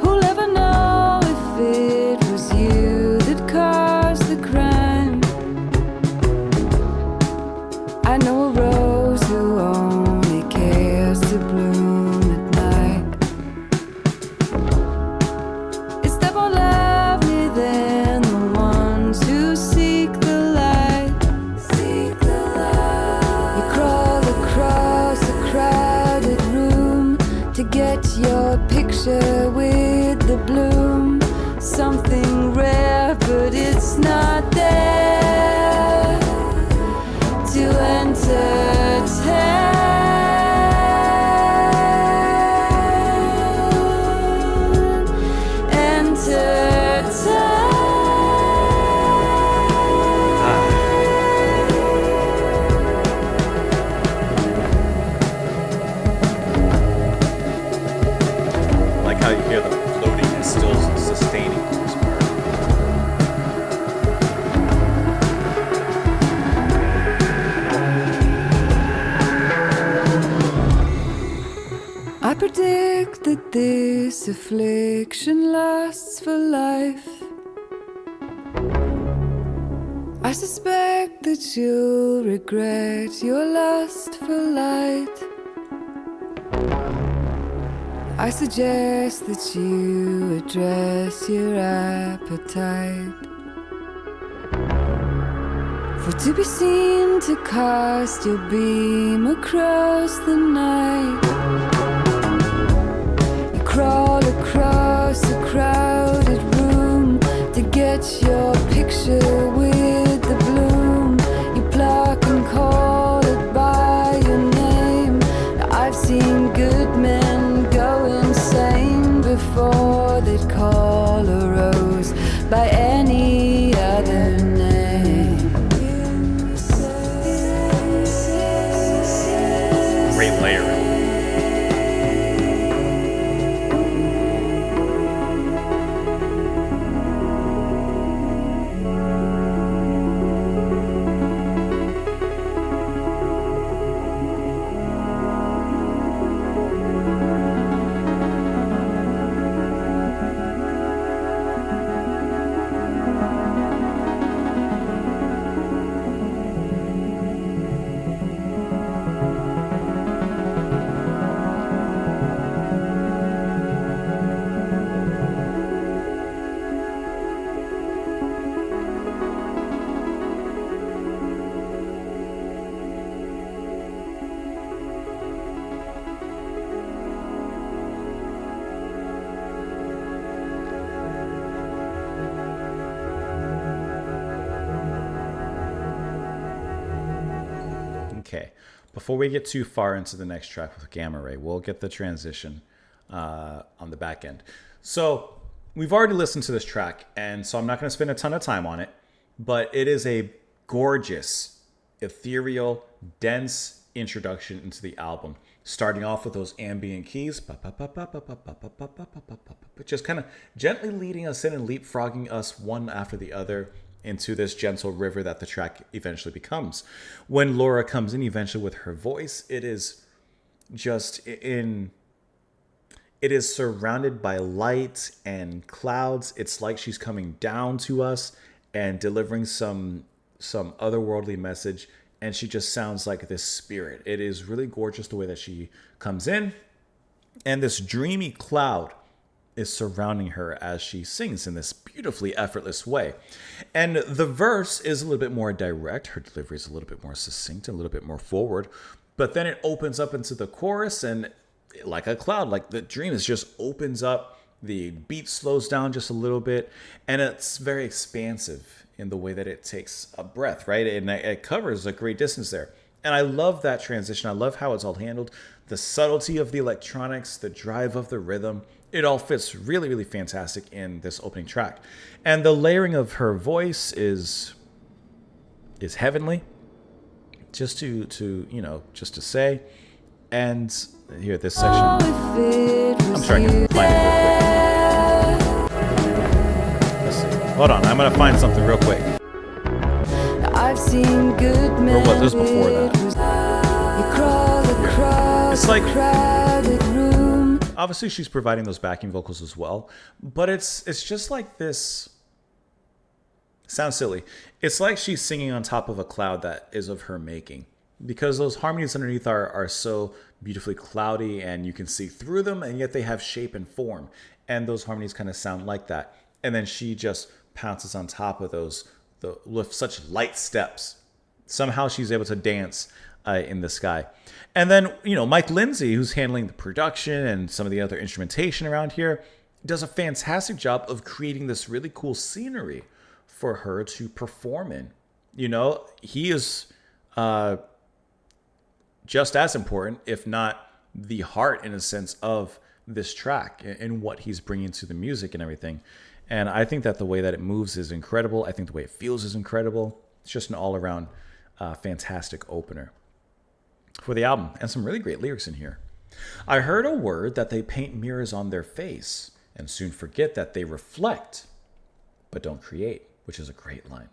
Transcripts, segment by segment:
Who'll ever know if it was you that caused the crime? get your picture with the bloom. Something rare, but it's not there to entertain. Like how you hear the floating is still sustaining this part. I predict that this affliction lasts for life. I suspect that you'll regret your lust for light. I suggest that you address your appetite. For to be seen to cast your beam across the night, you crawl across a crowded room to get your picture with the bloom. You pluck and call it by your name. Now, I've seen good men go insane before they'd call a rose by any other name. Great layering. Okay, before we get too far into the next track with Gamma Ray, we'll get the transition on the back end. So we've already listened to this track, and so I'm not going to spend a ton of time on it, but it is a gorgeous, ethereal, dense introduction into the album, starting off with those ambient keys, just kind of gently leading us in and leapfrogging us one after the other into this gentle river that the track eventually becomes. When Laura comes in eventually with her voice, it is just it is surrounded by light and clouds. It's like she's coming down to us and delivering some otherworldly message, and she just sounds like this spirit. It is really gorgeous the way that she comes in, and this dreamy cloud is surrounding her as she sings in this beautifully effortless way. And the verse is a little bit more direct. Her delivery is a little bit more succinct, a little bit more forward. But then it opens up into the chorus, and like a cloud, like the dream is just opens up. The beat slows down just a little bit, and it's very expansive in the way that it takes a breath, right? And it covers a great distance there. And I love that transition. I love how it's all handled. The subtlety of the electronics, the drive of the rhythm, it all fits really, really fantastic in this opening track. And the layering of her voice is heavenly, just to say. And here, this section. I'm sure I can find it real quick. Let's see. Hold on, I'm gonna find something real quick. I've seen good men. Or what was before that? It's like, obviously she's providing those backing vocals as well, but it's just like this. Sounds silly. It's like she's singing on top of a cloud that is of her making, because those harmonies underneath are so beautifully cloudy and you can see through them, and yet they have shape and form, and those harmonies kind of sound like that. And then she just pounces on top of those with such light steps. Somehow she's able to dance in the sky. And then, Mike Lindsay, who's handling the production and some of the other instrumentation around here, does a fantastic job of creating this really cool scenery for her to perform in. He is just as important, if not the heart, in a sense, of this track and what he's bringing to the music and everything. And I think that the way that it moves is incredible. I think the way it feels is incredible. It's just an all-around fantastic opener for the album, and some really great lyrics in here. I heard a word that they paint mirrors on their face and soon forget that they reflect but don't create, which is a great line.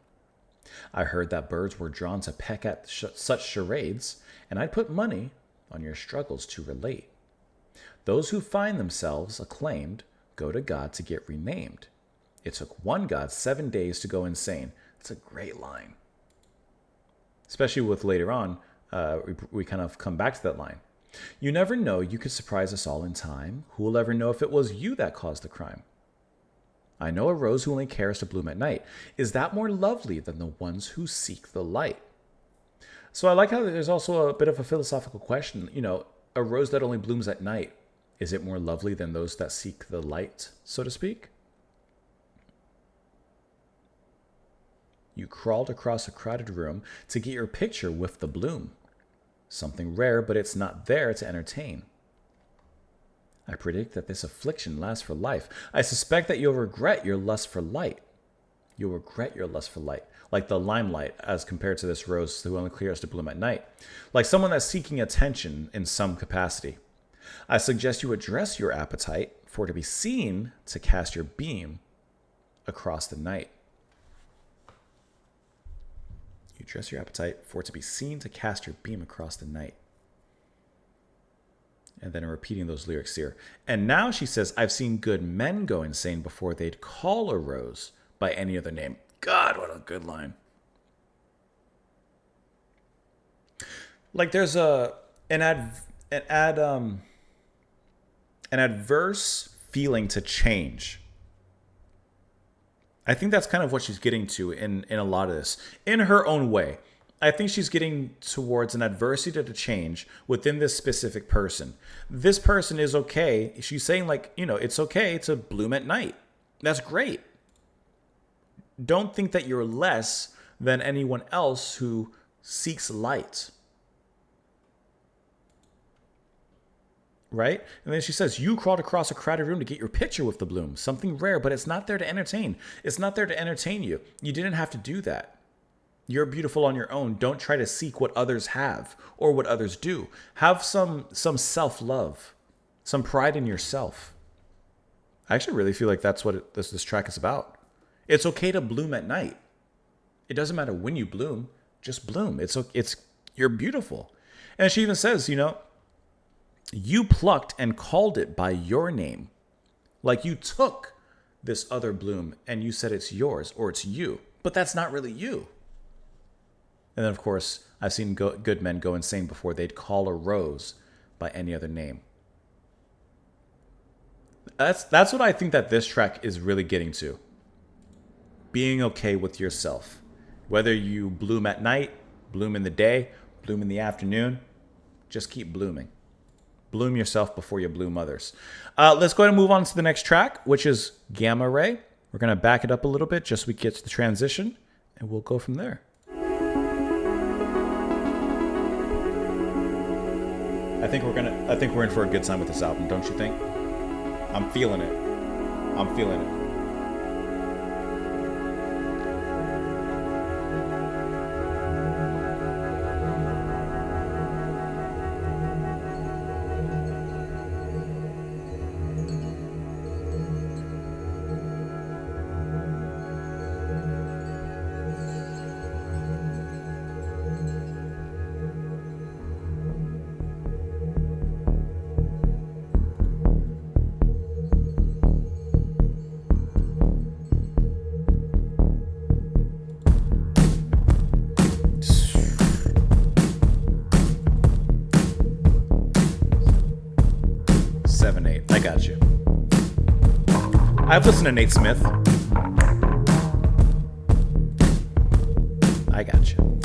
I heard that birds were drawn to peck at such charades, and I'd put money on your struggles to relate. Those who find themselves acclaimed go to God to get renamed. It took one God 7 days to go insane. It's a great line. Especially with later on, we kind of come back to that line. You never know, you could surprise us all in time. Who will ever know if it was you that caused the crime? I know a rose who only cares to bloom at night. Is that more lovely than the ones who seek the light? So I like how there's also a bit of a philosophical question. A rose that only blooms at night, is it more lovely than those that seek the light, so to speak? You crawled across a crowded room to get your picture with the bloom. Something rare, but it's not there to entertain. I predict that this affliction lasts for life. I suspect that you'll regret your lust for light. You'll regret your lust for light, like the limelight as compared to this rose who only cares to bloom at night, like someone that's seeking attention in some capacity. I suggest you address your appetite for to be seen to cast your beam across the night. You address your appetite for to be seen to cast your beam across the night. And then repeating those lyrics here. And now she says, I've seen good men go insane before they'd call a rose by any other name. God, what a good line. Like there's an adverse feeling to change. I think that's kind of what she's getting to in a lot of this. In her own way. I think she's getting towards an adversity to change within this specific person. This person is okay. She's saying it's okay to bloom at night. That's great. Don't think that you're less than anyone else who seeks light. Right? And then she says, you crawled across a crowded room to get your picture with the bloom. Something rare, but it's not there to entertain. It's not there to entertain you. You didn't have to do that. You're beautiful on your own. Don't try to seek what others have or what others do. Have some self-love, some pride in yourself. I actually really feel like that's what this track is about. It's okay to bloom at night. It doesn't matter when you bloom, just bloom. You're beautiful. And she even says, you plucked and called it by your name. Like you took this other bloom and you said it's yours or it's you, but that's not really you. And then, of course, I've seen good men go insane before they'd call a rose by any other name. That's what I think that this track is really getting to. Being okay with yourself. Whether you bloom at night, bloom in the day, bloom in the afternoon, just keep blooming. Bloom yourself before you bloom others. Let's go ahead and move on to the next track, which is Gamma Ray. We're going to back it up a little bit just so we get to the transition, and we'll go from there. I think we're in for a good time with this album, don't you think? I'm feeling it. I'm feeling it. I got you. I've listened to Nate Smith. I got you.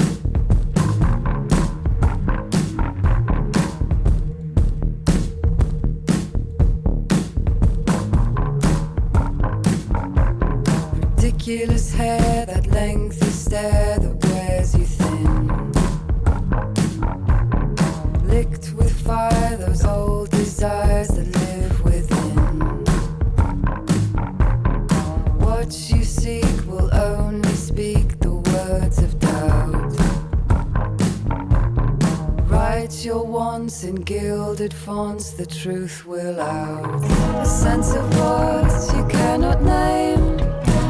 Ridiculous hair, that lengthy stare that wears you thin. Licked with fire, those old desires that live within. What you seek will only speak the words of doubt. Write your wants in gilded fonts, the truth will out. A sense of what you cannot name,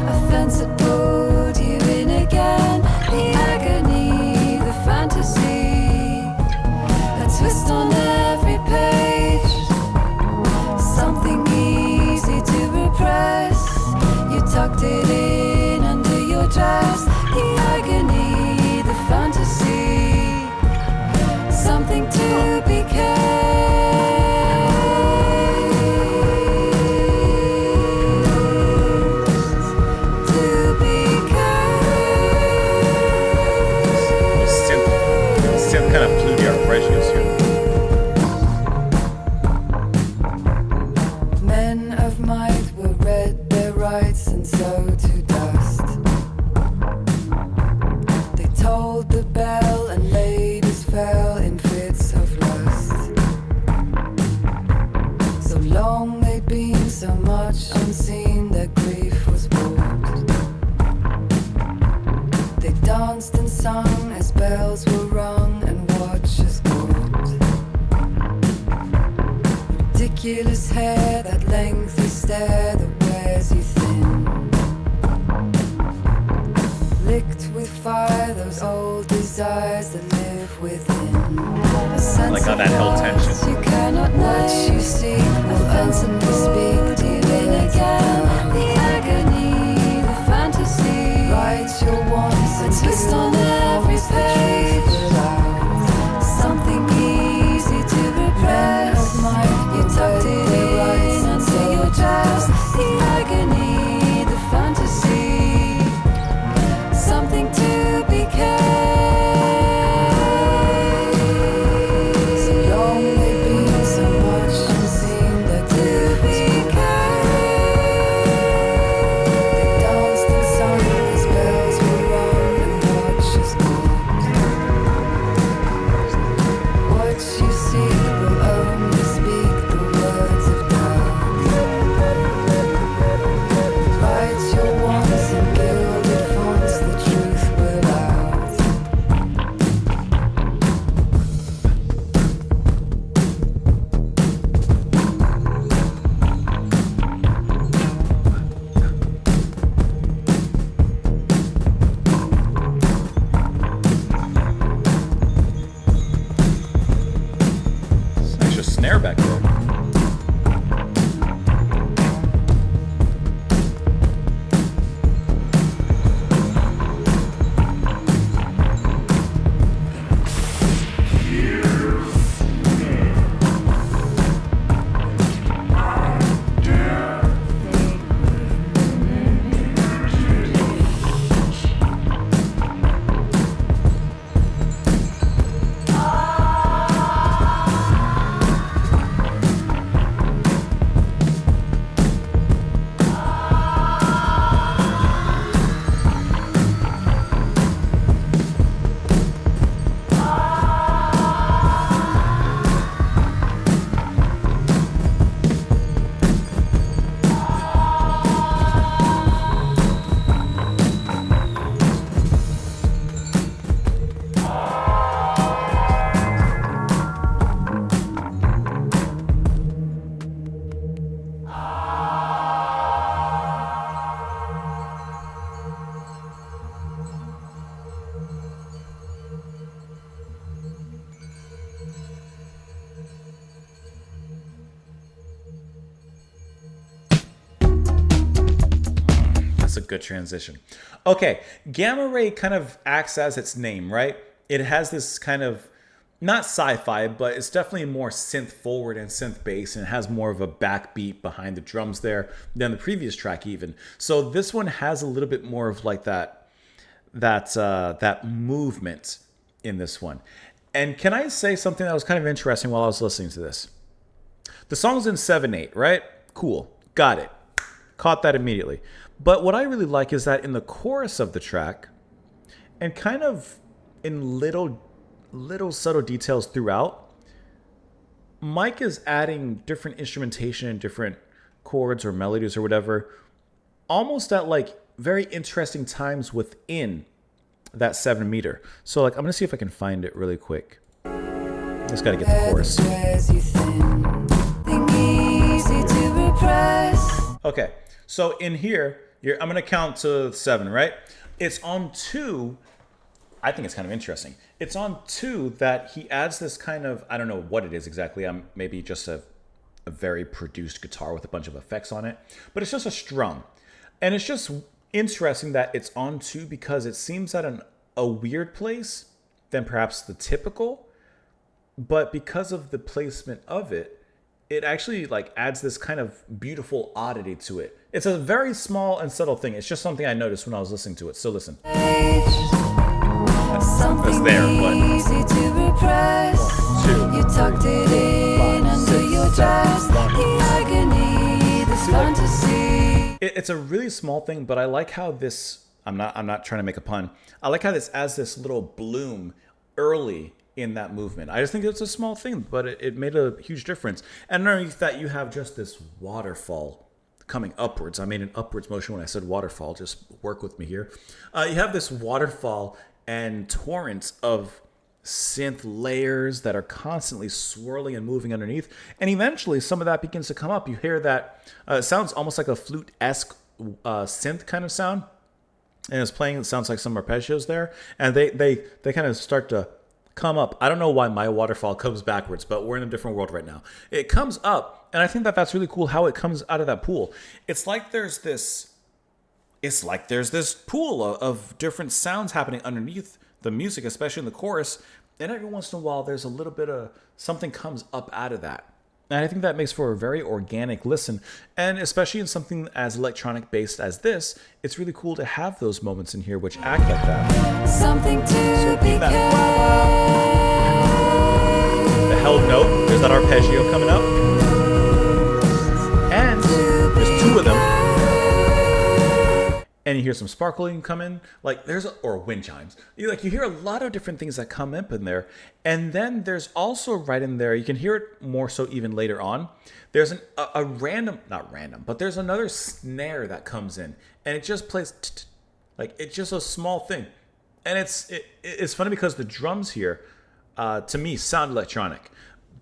a fence that pulled you in again. The agony, the fantasy, a twist on every page. Something easy to repress. You tucked it in under your dress. The agony, the fantasy, something to be kept. To be kept. Synth kind of fluty arpeggios here. Men of might were read their rights and so to dust. They tolled the bell and ladies fell in fits of lust. So long they'd been so much unseen, their grief was bought. They danced and sung as bells were rung and watches bought. Ridiculous hair, that lengthy stare that wears you thin. Licked with fire, those old desires that live within. A sense Like how that of held tension. what you cannot what you see will openly speak to you in again. The agony, the fantasy, write your wants and twist on every page. Something easy to repress. You tucked it in under your dress. The agony, the fantasy, something to be kept. So long they've been so much unseen that to be kept. They danced and sung as bells were rung and watches bought. What you seek will only speak the words of doubt. Write your wants in gilded fonts, the truth will out. Extra snare back there. That's a good transition. Okay, gamma ray kind of acts as its name, right? It has this kind of not sci-fi, but it's definitely more synth forward and synth bass, and it has more of a backbeat behind the drums there than the previous track even. So this one has a little bit more of like that movement in this one. And can I say something that was kind of interesting while I was listening to this? The song's in 7/8, right? Cool. Got it. Caught that immediately. But what I really like is that in the chorus of the track, and kind of in little subtle details throughout, Mike is adding different instrumentation and different chords or melodies or whatever, almost at like very interesting times within that 7 meter. So like, I'm gonna see if I can find it really quick. Just gotta get the chorus. Okay, so in here, I'm gonna count to 7, right? It's on 2. I think it's kind of interesting. It's on 2 that he adds this kind of, I don't know what it is exactly. Maybe just a very produced guitar with a bunch of effects on it, but it's just a strum. And it's just interesting that it's on 2 because it seems at a weird place than perhaps the typical, but because of the placement of it, it actually like adds this kind of beautiful oddity to it. It's a very small and subtle thing. It's just something I noticed when I was listening to it. So listen. That's there, but 1, 2, 3, 4, 5, 6, 7, it's a really small thing, but I like how this, I'm not trying to make a pun. I like how this adds this little bloom early in that movement. I just think it's a small thing, but it made a huge difference. And underneath that, you have just this waterfall coming upwards. I made an upwards motion when I said waterfall. Just work with me here. You have this waterfall and torrents of synth layers that are constantly swirling and moving underneath. And eventually some of that begins to come up. You hear that, it sounds almost like a flute-esque synth kind of sound. And it's playing, it sounds like some arpeggios there. And they kind of start to come up. I don't know why my waterfall comes backwards, but we're in a different world right now. It comes up, and I think that that's really cool how it comes out of that pool. It's like there's this pool of different sounds happening underneath the music, especially in the chorus. And every once in a while, there's a little bit of something comes up out of that. And I think that makes for a very organic listen. And especially in something as electronic based as this, it's really cool to have those moments in here which act like that. Something to be that. The held note, there's that arpeggio coming up. And there's 2 of them. And you hear some sparkling come in, like or wind chimes. You hear a lot of different things that come up in there. And then there's also right in there, you can hear it more so even later on. There's a random, not random, but there's another snare that comes in, and it just plays like it's just a small thing. And it's funny because the drums here, to me, sound electronic,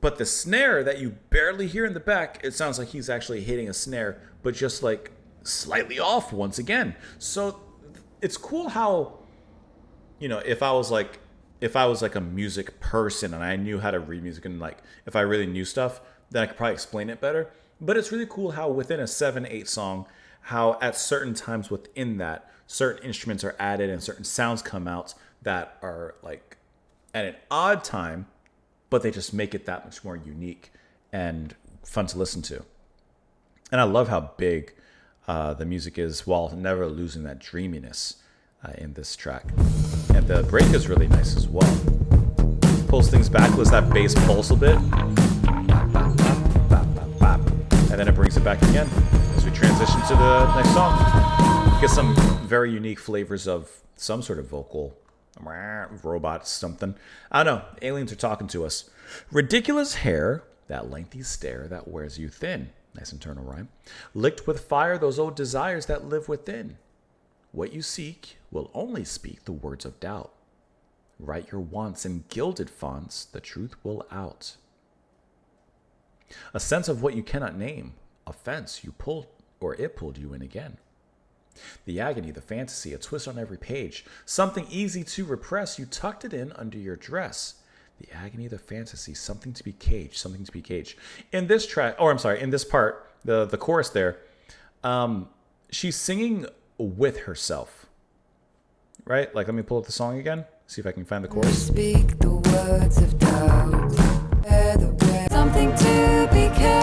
but the snare that you barely hear in the back, it sounds like he's actually hitting a snare, but just like slightly off once again. So it's cool how, if I was like a music person and I knew how to read music, and like if I really knew stuff, then I could probably explain it better. But it's really cool how within a 7/8 song, how at certain times within that, certain instruments are added and certain sounds come out that are like at an odd time, but they just make it that much more unique and fun to listen to. And I love how big the music is while never losing that dreaminess in this track. And the break is really nice as well. Pulls things back, lets that bass pulse a bit. And then it brings it back again as we transition to the next song. Get some very unique flavors of some sort of vocal, robot, something. I don't know, aliens are talking to us. Ridiculous hair, that lengthy stare that wears you thin. Nice internal rhyme. Licked with fire, those old desires that live within. What you seek will only speak the words of doubt. Write your wants in gilded fonts, the truth will out. A sense of what you cannot name, a fence you pulled, or it pulled you in again. The agony, the fantasy, a twist on every page. Something easy to repress, you tucked it in under your dress. The agony, the fantasy, something to be caged, something to be caged. In this track, in this part, the chorus there, she's singing with herself, right? Like, let me pull up the song again, see if I can find the chorus. Speak the words of doubt, something to be caged.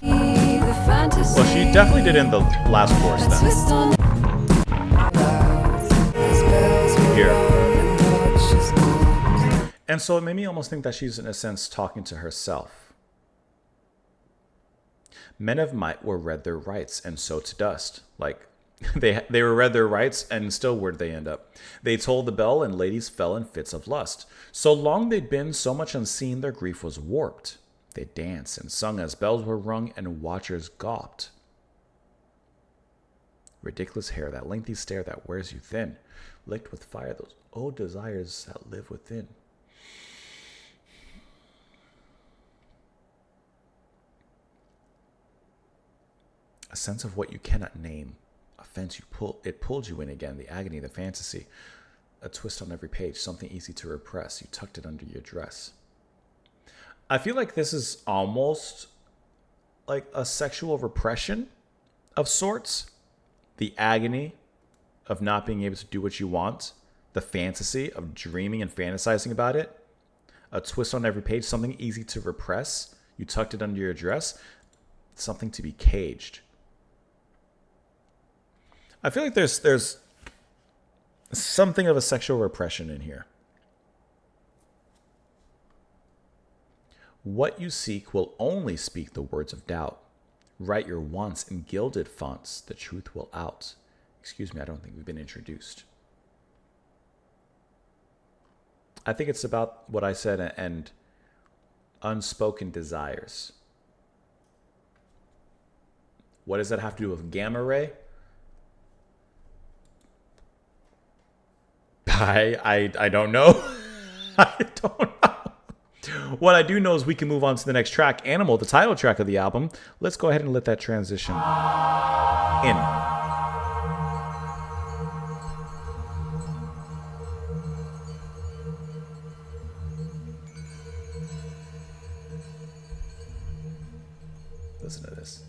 The fantasy. Well, she definitely did in the last chorus then. Here. And so it made me almost think that she's, in a sense, talking to herself. Men of might were read their rights, and so to dust. Like, they were read their rights, and still where'd they end up? They tolled the bell, and ladies fell in fits of lust. So long they'd been so much unseen, their grief was warped. They danced and sung as bells were rung, and watchers gawped. Ridiculous hair, that lengthy stare that wears you thin, licked with fire those old desires that live within. A sense of what you cannot name. A fence it pulled you in again, the agony, the fantasy. A twist on every page, something easy to repress. You tucked it under your dress. I feel like this is almost like a sexual repression of sorts. The agony of not being able to do what you want. The fantasy of dreaming and fantasizing about it. A twist on every page, something easy to repress. You tucked it under your dress. Something to be caged. I feel like there's something of a sexual repression in here. What you seek will only speak the words of doubt. Write your wants in gilded fonts, the truth will out. Excuse me, I don't think we've been introduced. I think it's about what I said and unspoken desires. What does that have to do with gamma ray? I don't know. I don't know. What I do know is we can move on to the next track, Animal, the title track of the album. Let's go ahead and let that transition in. Listen to this.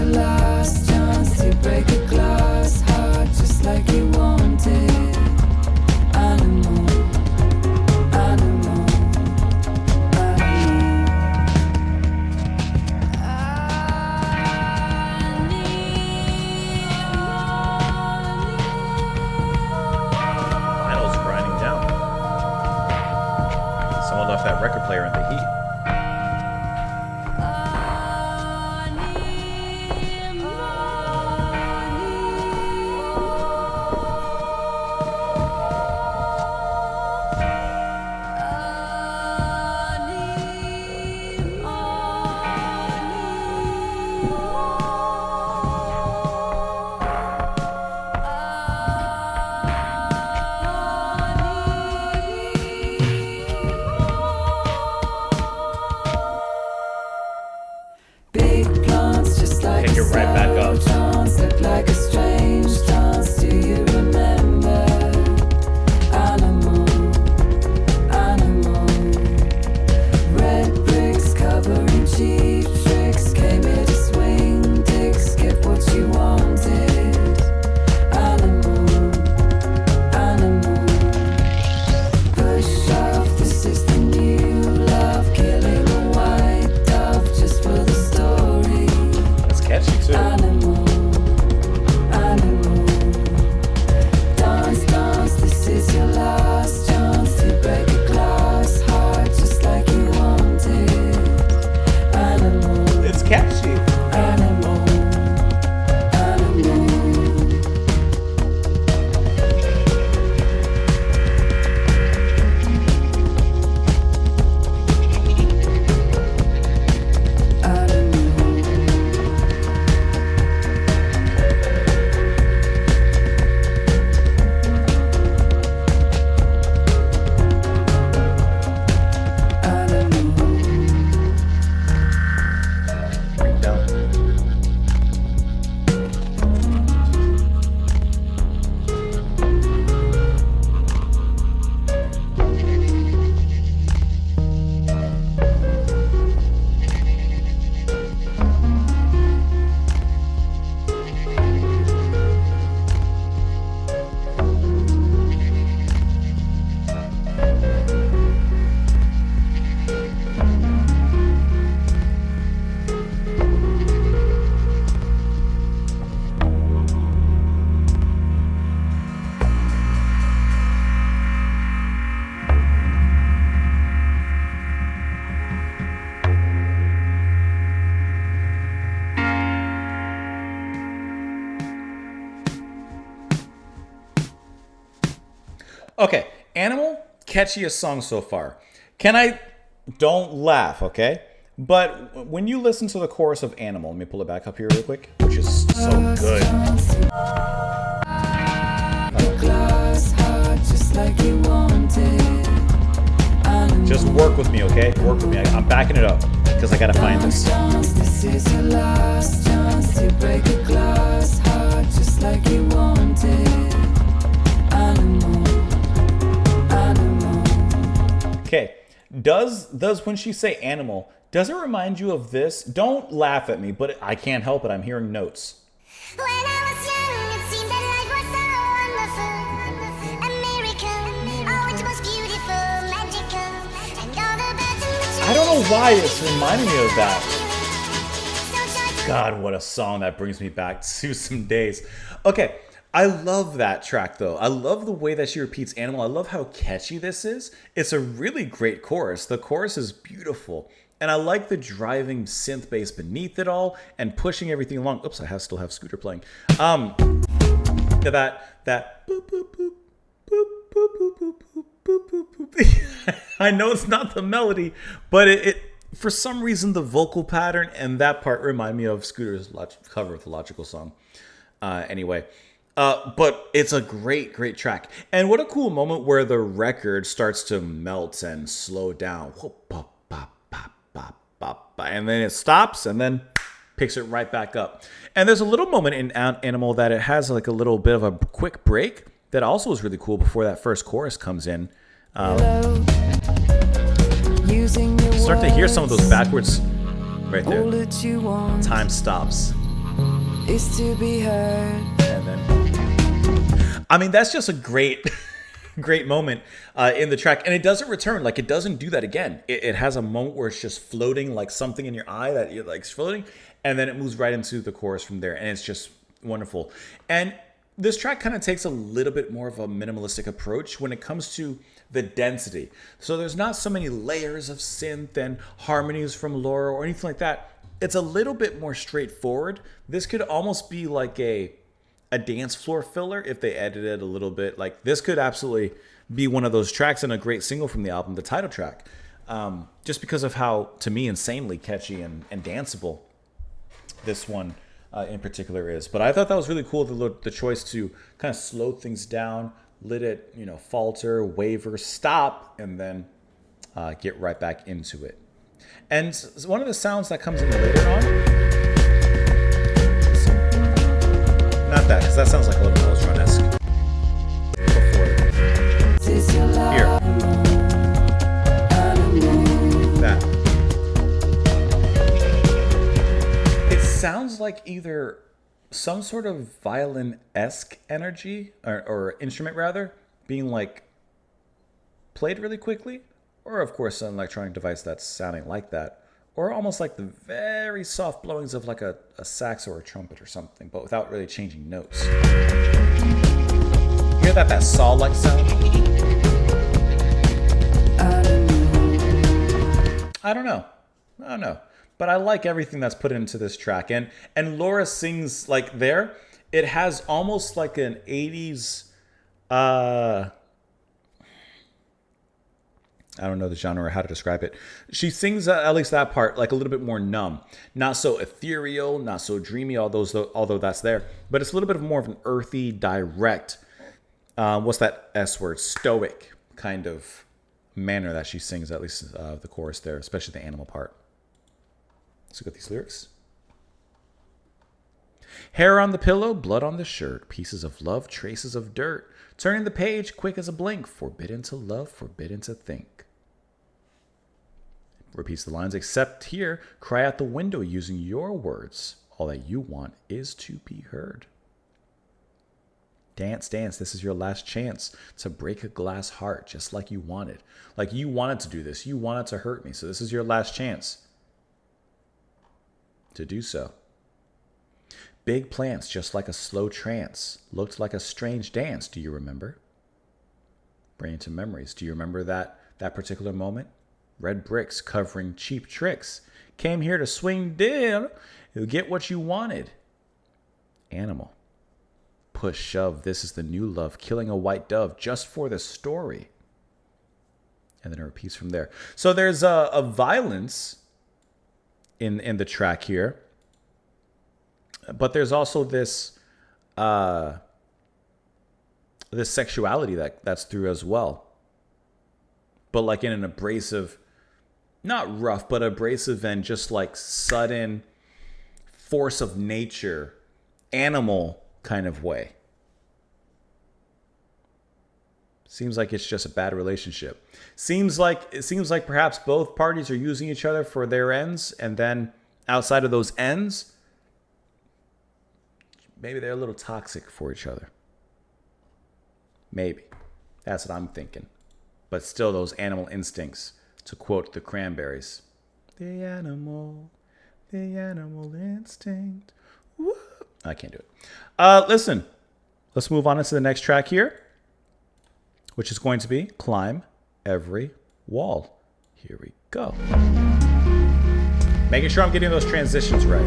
Last chance to break a glass heart just like you wanted. Okay, Animal, catchiest song so far. Can I? Don't laugh, okay? But when you listen to the chorus of Animal, let me pull it back up here real quick, which is so good. Just work with me, okay? Work with me. I'm backing it up because I gotta find this. This is your last chance to break a glass heart just like you wanted. Animal, animal. Okay. Does when she say animal, does it remind you of this? Don't laugh at me, but I can't help it. I'm hearing notes. When I was young, it seemed that life was so wonderful, a miracle. Oh, it was beautiful, magical, and all the birds in the trees. I don't know why it's reminding me of that. So joyful. God, what a song that brings me back to some days. Okay, I love that track though. I love the way that she repeats animal. I love how catchy this is. It's a really great chorus. The chorus is beautiful. And I like the driving synth bass beneath it all and pushing everything along. Oops, I still have Scooter playing. That boop boop boop boop boop boop boop boop boop boop. I know it's not the melody, but it for some reason the vocal pattern and that part remind me of Scooter's cover of the Logical song. Anyway, but it's a great track. And what a cool moment where the record starts to melt and slow down. And then it stops and then picks it right back up. And there's a little moment in Animal that it has like a little bit of a quick break that also is really cool before that first chorus comes in. Start to hear some of those backwards right there. All that you want Time stops. is to be heard. And then, I mean, that's just a great moment in the track. And it doesn't return. Like, it doesn't do that again. It has a moment where it's just floating like something in your eye that you're like floating. And then it moves right into the chorus from there. And it's just wonderful. And this track kind of takes a little bit more of a minimalistic approach when it comes to the density. So there's not so many layers of synth and harmonies from Laura or anything like that. It's a little bit more straightforward. This could almost be like a dance floor filler if they edited it a little bit. Like, this could absolutely be one of those tracks and a great single from the album, the title track. Just because of how, to me, insanely catchy and danceable this one in particular is. But I thought that was really cool, the choice to kind of slow things down, let it, falter, waver, stop, and then get right back into it. And one of the sounds that comes in later on, not that, because that sounds like a little Mellotron-esque. Here. That. It sounds like either some sort of violin-esque energy, or instrument rather, being like played really quickly, or of course an electronic device that's sounding like that, or almost like the very soft blowings of like a sax or a trumpet or something, but without really changing notes. You hear that saw-like sound? I don't know. But I like everything that's put into this track. And Laura sings like there. It has almost like an 80s I don't know the genre or how to describe it. She sings, at least that part, like a little bit more numb. Not so ethereal, not so dreamy, although that's there. But it's a little bit more of an earthy, direct, what's that S word? Stoic kind of manner that she sings, at least the chorus there, especially the animal part. Let's look at these lyrics. Hair on the pillow, blood on the shirt, pieces of love, traces of dirt. Turning the page, quick as a blink, forbidden to love, forbidden to think. Repeats the lines, except here, cry out the window using your words. All that you want is to be heard. Dance, dance, this is your last chance to break a glass heart just like you wanted. Like you wanted to do this, you wanted to hurt me, so this is your last chance to do so. Big plants, just like a slow trance, looked like a strange dance, do you remember? Bring it to memories. Do you remember that particular moment? Red bricks covering cheap tricks. Came here to swing down, get what you wanted. Animal. push, shove. This is the new love. Killing a white dove just for the story. And then it repeats from there. So there's a violence in the track here. But there's also this this sexuality that's through as well. But like in an abrasive, not rough, but abrasive and just like sudden force of nature, animal kind of way. Seems like it's just a bad relationship. It seems like perhaps both parties are using each other for their ends, and then outside of those ends, maybe they're a little toxic for each other. Maybe. That's what I'm thinking. But still, those animal instincts, to quote the Cranberries. The animal instinct. Woo. I can't do it. Listen, let's move on into the next track here, which is going to be Climb Every Wall. Here we go. Making sure I'm getting those transitions right.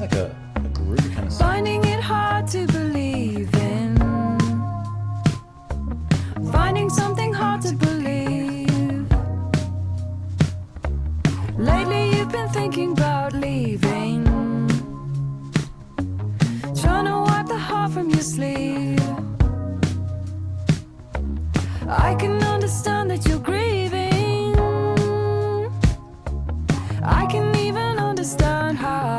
Like a groovy kind of song. Finding it hard to believe in. Finding something hard to believe. Lately you've been thinking about leaving. Trying to wipe the heart from your sleeve. I can understand that you're grieving. I can even understand how.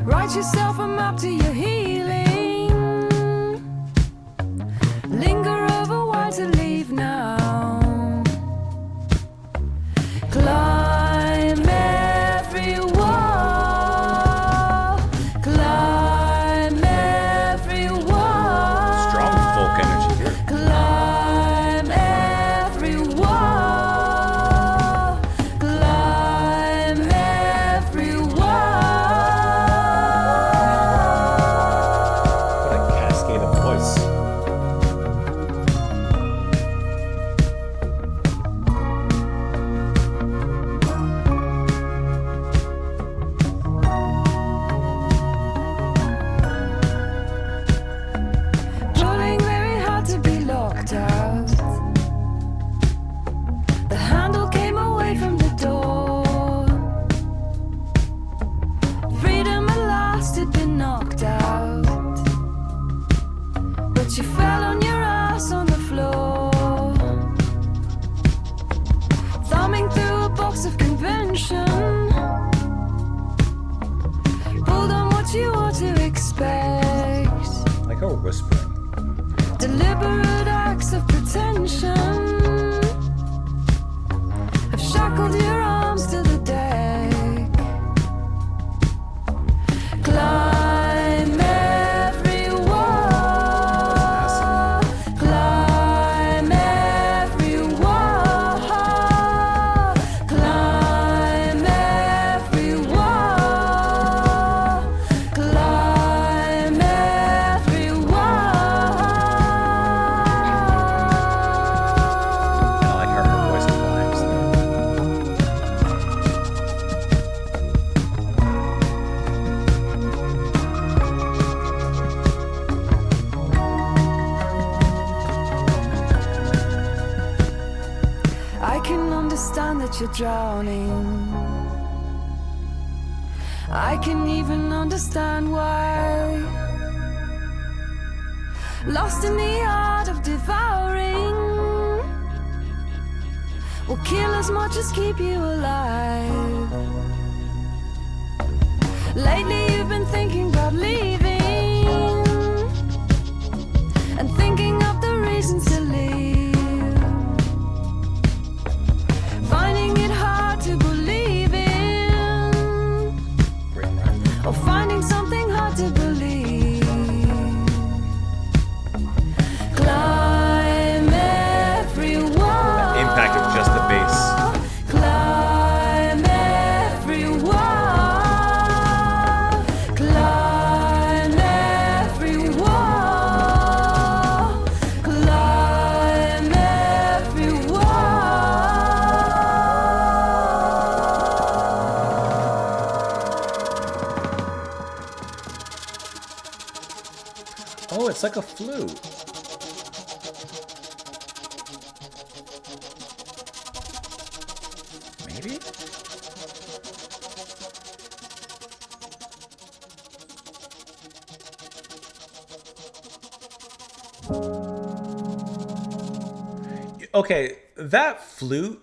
Write yourself a map to your healing. Linger over why to leave now. Climb every wall. Climb every wall. Strong folk energy here. Climb every wall. Climb every wall. Like a whispering. Deliberate acts of pretension have shackled your arms to the deck. Climb every wall. Climb every wall. Climb every wall. Climb every wall. I like how her voice climbs there. I can understand that you're drowning. I can even understand why. Lost in the art of devouring will kill as much as keep you alive. Lately you've been Oh, it's like a flute. Maybe? Okay, that flute,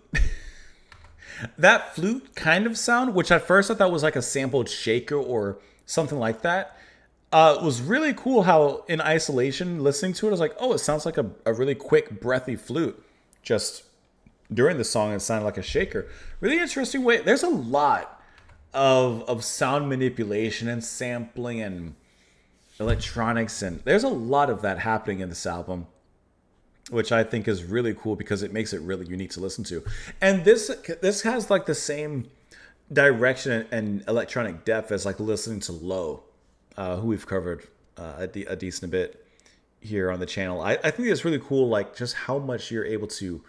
that flute kind of sound, which at first I thought was like a sampled shaker or something like that, was really cool how in isolation, listening to it, I was like, oh, it sounds like a really quick, breathy flute. Just during the song, it sounded like a shaker. Really interesting way. There's a lot of sound manipulation and sampling and electronics, and there's a lot of that happening in this album, which I think is really cool because it makes it really unique to listen to. And this has like the same direction and electronic depth as like listening to Low, who we've covered a decent bit here on the channel. I think it's really cool, like just how much you're able to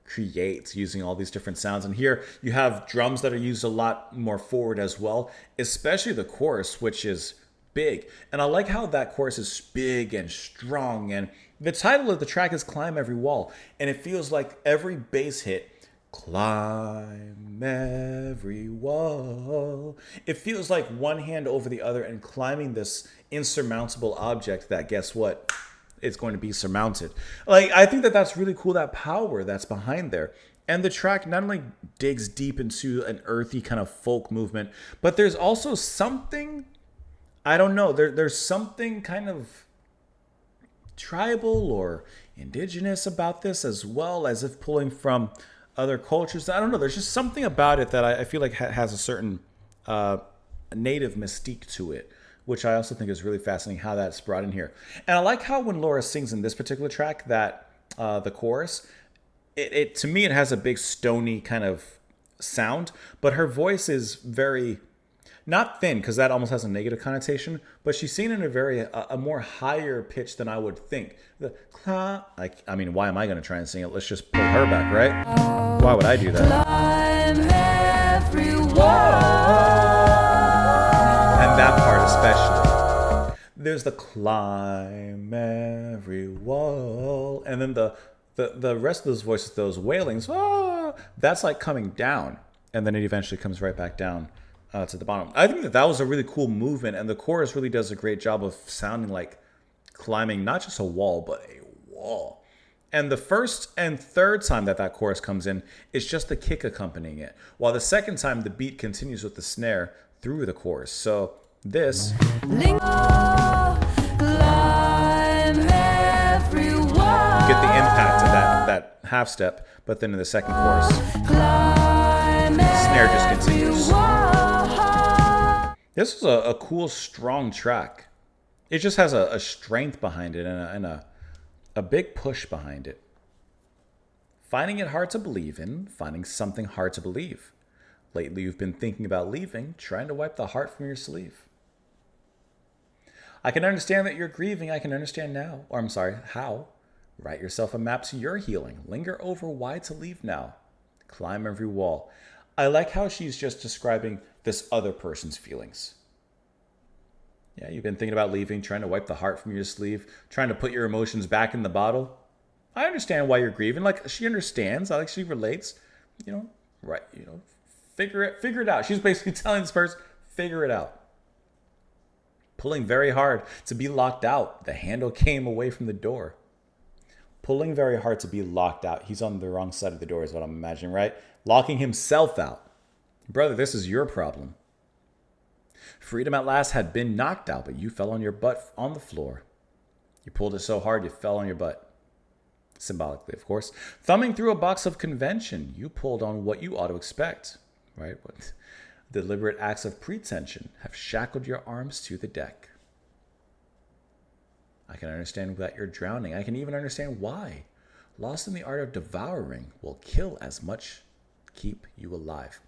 create using all these different sounds. And here you have drums that are used a lot more forward as well, especially the chorus, which is big. And I like how that chorus is big and strong. And the title of the track is Climb Every Wall. And it feels like every bass hit, climb every wall. It feels like one hand over the other and climbing this insurmountable object that, guess what? It's going to be surmounted. Like, I think that that's really cool, that power that's behind there. And the track not only digs deep into an earthy kind of folk movement, but there's also something, I don't know, there's something kind of tribal or indigenous about this, as well as if pulling from other cultures. I don't know, there's just something about it that I feel like has a certain native mystique to it, which I also think is really fascinating how that's brought in here. And I like how when Laura sings in this particular track, that the chorus, it to me, it has a big stony kind of sound, but her voice is very, not thin, because that almost has a negative connotation, but she's singing in a more higher pitch than I would think. Like, I mean, why am I going to try and sing it? Let's just pull her back, right? Why would I do that? Climb every wall. And that part especially. There's the climb every wall. And then the rest of those voices, those wailings, that's like coming down. And then it eventually comes right back down to the bottom. I think that was a really cool movement. And the chorus really does a great job of sounding like climbing not just a wall, but a wall. And the first and third time that chorus comes in, it's just the kick accompanying it. While the second time, the beat continues with the snare through the chorus. So this get the impact of that half step, but then in the second chorus, the snare just continues. This is a cool, strong track. It just has a strength behind it and a big push behind it. Finding it hard to believe in, finding something hard to believe. Lately, you've been thinking about leaving, trying to wipe the heart from your sleeve. I can understand that you're grieving. I can understand now. Or I'm sorry, how? Write yourself a map to your healing. Linger over why to leave now. Climb every wall. I like how she's just describing this other person's feelings. Yeah, you've been thinking about leaving, trying to wipe the heart from your sleeve, trying to put your emotions back in the bottle. I understand why you're grieving. Like, she understands. I like she relates. Right, figure it out. She's basically telling this person, figure it out. Pulling very hard to be locked out. The handle came away from the door. Pulling very hard to be locked out. He's on the wrong side of the door is what I'm imagining, right? Locking himself out. Brother, this is your problem. Freedom at last had been knocked out, but you fell on your butt on the floor. You pulled it so hard you fell on your butt. Symbolically, of course. Thumbing through a box of convention, you pulled on what you ought to expect, right? What deliberate acts of pretension have shackled your arms to the deck. I can understand that you're drowning. I can even understand why. Lost in the art of devouring will kill as much, keep you alive.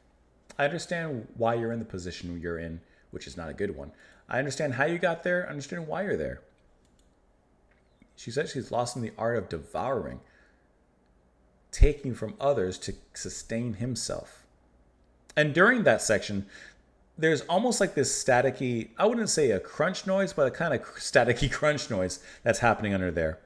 I understand why you're in the position you're in, which is not a good one. I understand how you got there. I understand why you're there. She said she's lost in the art of devouring, taking from others to sustain himself. And during that section, there's almost like this staticky, I wouldn't say a crunch noise, but a kind of staticky crunch noise that's happening under there.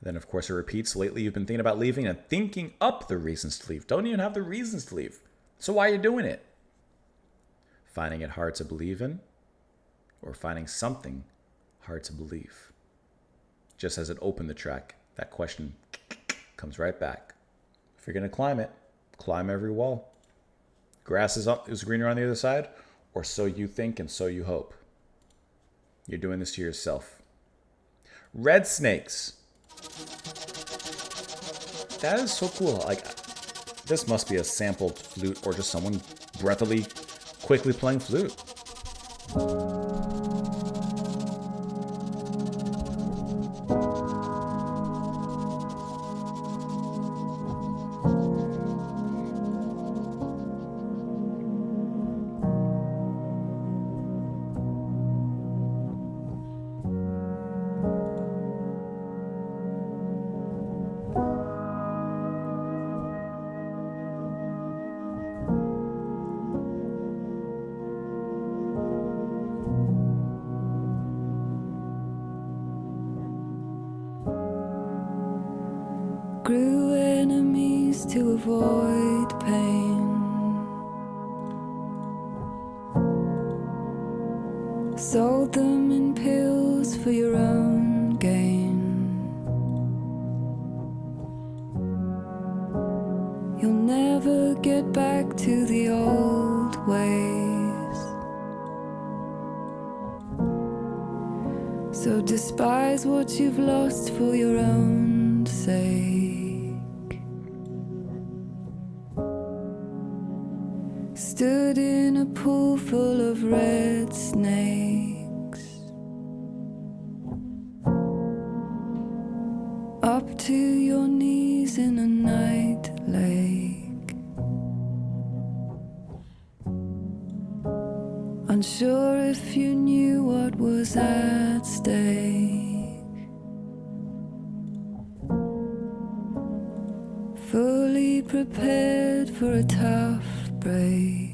Then, of course, it repeats. Lately, you've been thinking about leaving and thinking up the reasons to leave. Don't even have the reasons to leave. So why are you doing it? Finding it hard to believe in, or finding something hard to believe. Just as it opened the track, that question comes right back. If you're going to climb it, climb every wall. Grass is greener on the other side, or so you think and so you hope. You're doing this to yourself. Red Snakes. That is so cool. Like, this must be a sampled flute or just someone breathily, quickly playing flute. Grew enemies to avoid pain. Sold them in pills for your own gain. You'll never get back to the old ways. So despise what you've lost for your own sake. Stood in a pool full of red snakes, up to your knees in a night lake. Unsure if you knew what was at stake. Fully prepared for a tough break.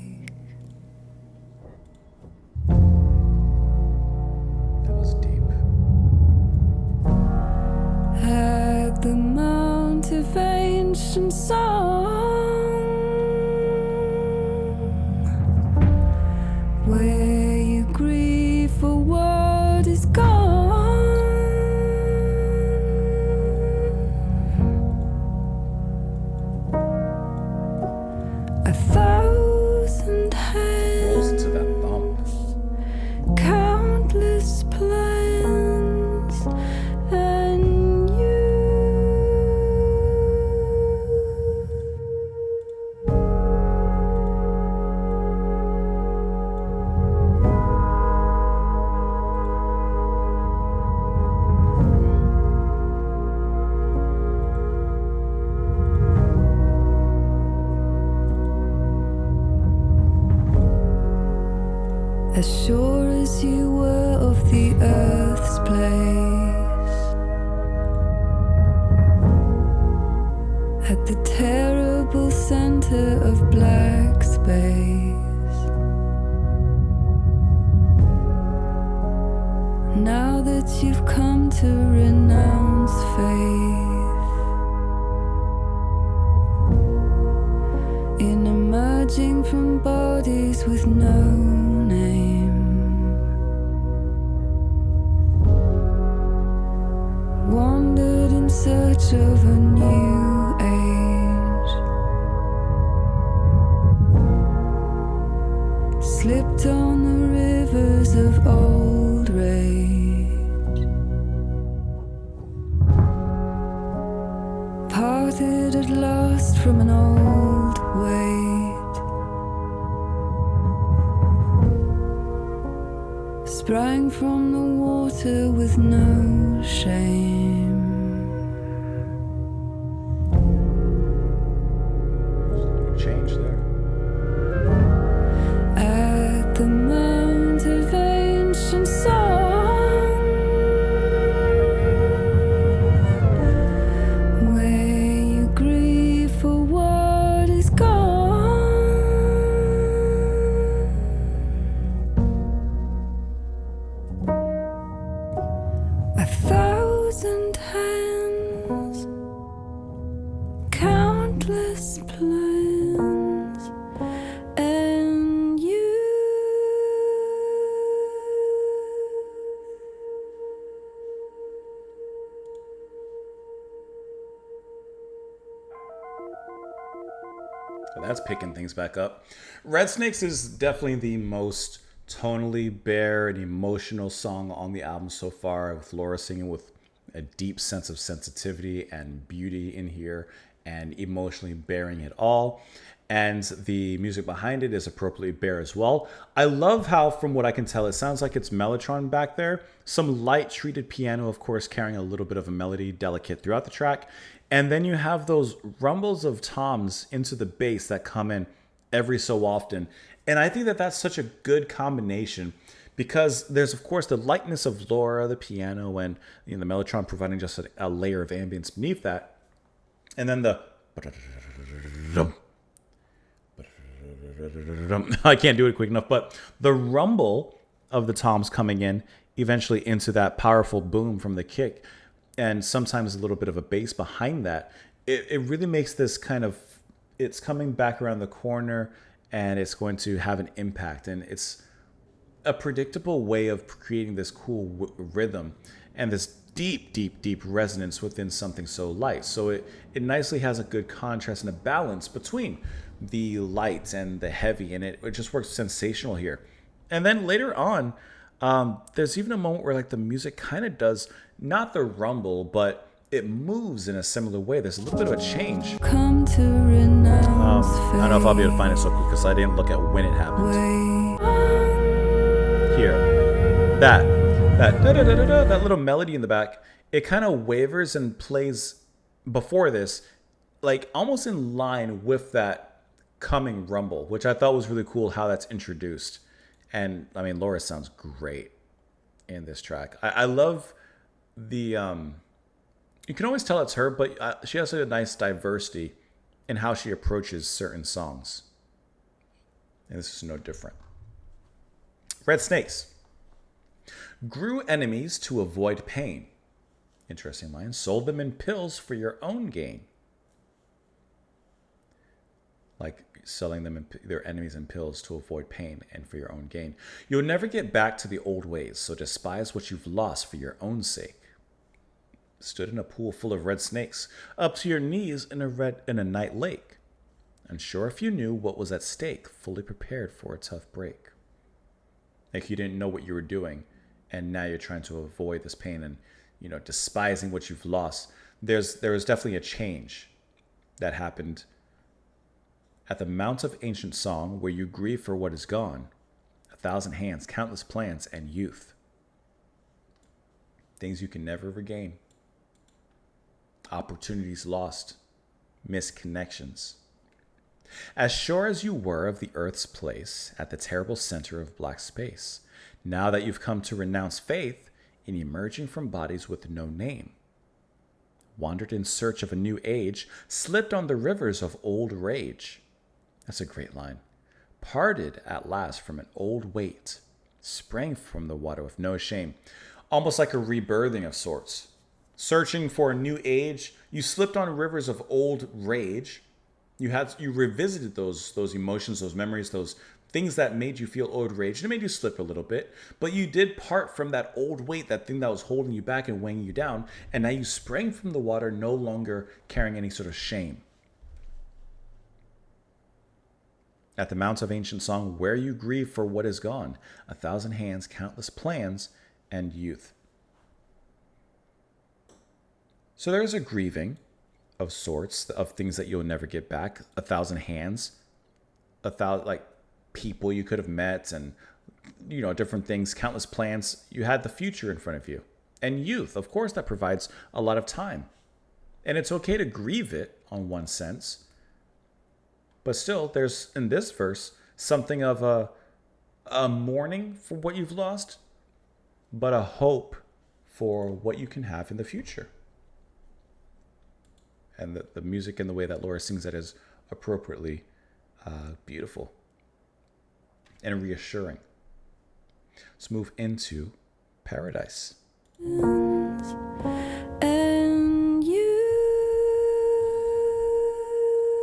That was deep. At the mount of ancient song, where you grieve for what is gone. A thousand Listen hands, to that thump. countless plans, and you. As sure as you were of the earth's place, at the terrible center of black space. Now that you've come to renounce faith in emerging from bodies with no name, wandered in search of a new age, slipped on the rivers of old rage, parted at last from an old weight, sprang from the water with no shame. Change there. At the mount of ancient song, where you grieve for what is gone. hands, countless plans, and you. So that's picking things back up. Red Snakes is definitely the most tonally bare and emotional song on the album so far, with Laura singing with a deep sense of sensitivity and beauty in here and emotionally bearing it all. And the music behind it is appropriately bare as well. I love how, from what I can tell, it sounds like it's Mellotron back there. Some light treated piano, of course, carrying a little bit of a melody, delicate throughout the track. And then you have those rumbles of toms into the bass that come in every so often. And I think that that's such a good combination, because there's, of course, the lightness of Laura, the piano, and the Mellotron providing just a layer of ambience beneath that. And then the... I can't do it quick enough, but the rumble of the toms coming in eventually into that powerful boom from the kick, and sometimes a little bit of a bass behind that. It really makes this kind of... It's coming back around the corner, and it's going to have an impact. And it's a predictable way of creating this cool rhythm and this deep, deep, deep resonance within something so light. So it nicely has a good contrast and a balance between the light and the heavy, and it just works sensational here. And then later on, there's even a moment where like the music kind of does not the rumble, but it moves in a similar way. There's a little bit of a change. Come to renounce I don't know if I'll be able to find it so quick because I didn't look at when it happened. Here, that little melody in the back, it kind of wavers and plays before this, like almost in line with that coming rumble, which I thought was really cool how that's introduced. And I mean, Laura sounds great in this track. I love the you can always tell it's her, but she has a nice diversity in how she approaches certain songs, and this is no different. Red Snakes grew enemies to avoid pain. Interesting line. Sold them in pills for your own gain. Like selling them their enemies in pills to avoid pain and for your own gain. You'll never get back to the old ways, so despise what you've lost for your own sake. Stood in a pool full of red snakes, up to your knees in a night lake. Unsure if you knew what was at stake, fully prepared for a tough break. Like you didn't know what you were doing, and now you're trying to avoid this pain and, despising what you've lost. There was definitely a change that happened at the Mount of Ancient Song, where you grieve for what is gone, 1,000 hands, countless plans, and youth. Things you can never regain. Opportunities lost. Missed connections. As sure as you were of the earth's place at the terrible center of black space, now that you've come to renounce faith in emerging from bodies with no name, wandered in search of a new age, slipped on the rivers of old rage. That's a great line. Parted at last from an old weight, sprang from the water with no shame, almost like a rebirthing of sorts. Searching for a new age, you slipped on rivers of old rage. You revisited those emotions, those memories, those things that made you feel old rage. And it made you slip a little bit, but you did part from that old weight, that thing that was holding you back and weighing you down. And now you sprang from the water, no longer carrying any sort of shame. At the Mount of Ancient Song, where you grieve for what is gone, 1,000 hands, countless plans, and youth. So there's a grieving of sorts, of things that you'll never get back. 1,000 hands, 1,000 like people you could have met, and different things. Countless plans. You had the future in front of you, and youth. Of course, that provides a lot of time, and it's okay to grieve it on one sense. But still, there's in this verse something of a mourning for what you've lost, but a hope for what you can have in the future. And the music and the way that Laura sings that is appropriately beautiful and reassuring. Let's move into Paradise. and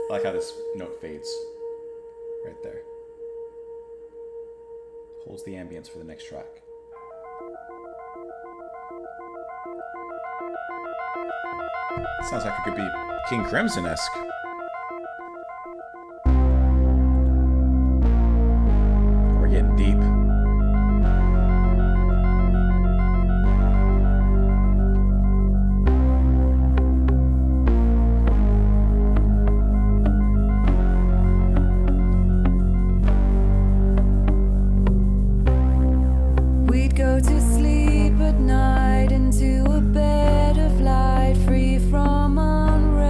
I like how this note fades right there. Holds the ambience for the next track. Sounds like it could be King Crimson-esque. We're getting deep. We'd go to sleep at night into a bed of light, free from unrest.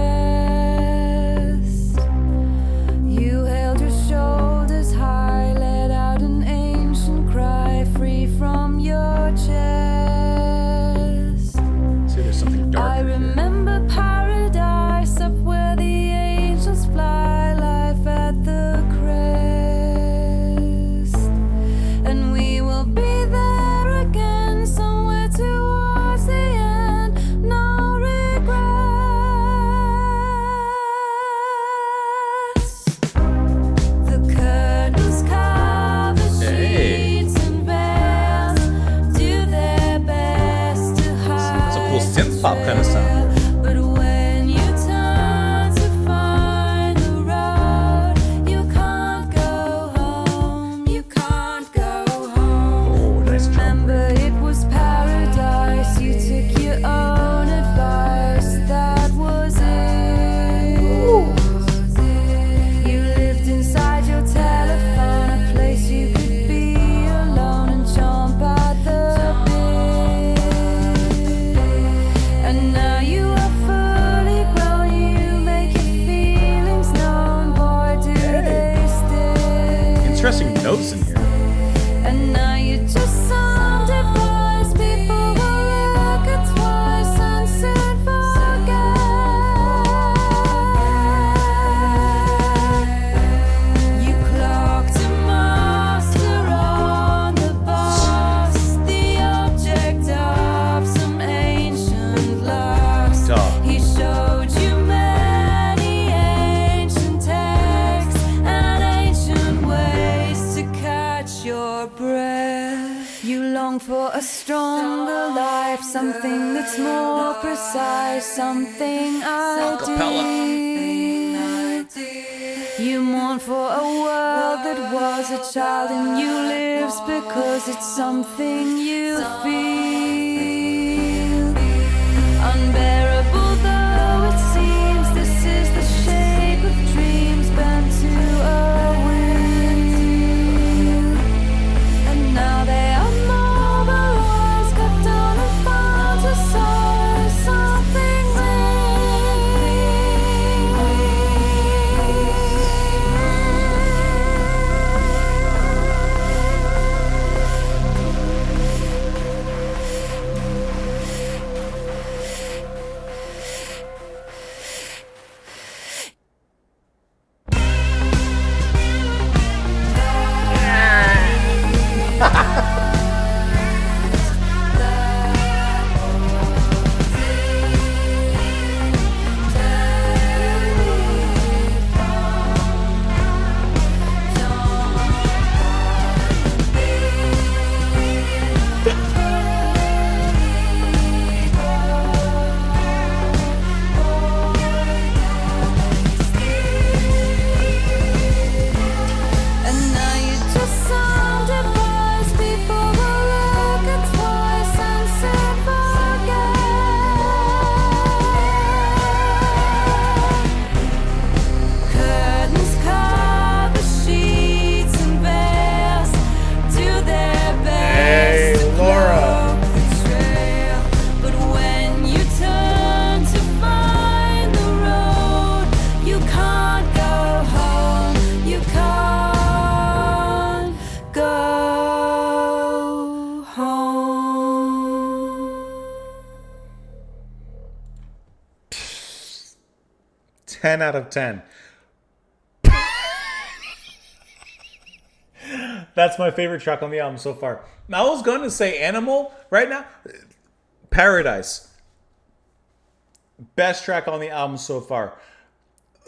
You held your shoulders high, let out an ancient cry, free from your chest. See, there's something darker I remember paradise, up where the angels fly, life at the crest. And we will be there again, somewhere towards the end, no regrets. The curtains cover sheets and veils, do their best to hide. That's a cool synth pop kind of sound. But when you turn to find the road, you can't go home. You can't go home. Oh, nice drum. Remember, it was paradise. You took your own advice. That was it. You lived inside your telephone, a place you could be alone and jump at the bit. And now you are fully grown. You make your feelings known. Boy, do they still. Interesting notes in here. And now you just sound advice. People will look at twice and soon forget. You clocked a master on the boss, the object of some ancient lust. Duh. He showed you many ancient texts and ancient ways to catch your breath. You long for a stronger life, something that's more precise, something Acapella. ideal. You mourn for a world that was a child and you lives because it's something you feel. Unbearable though it seems, this is the shape of dreams bent to a wheel. And now they are mobilized, cut down and found to solve something Ten out of 10. That's my favorite track on the album so far. I was going to say Animal right now. Paradise. Best track on the album so far.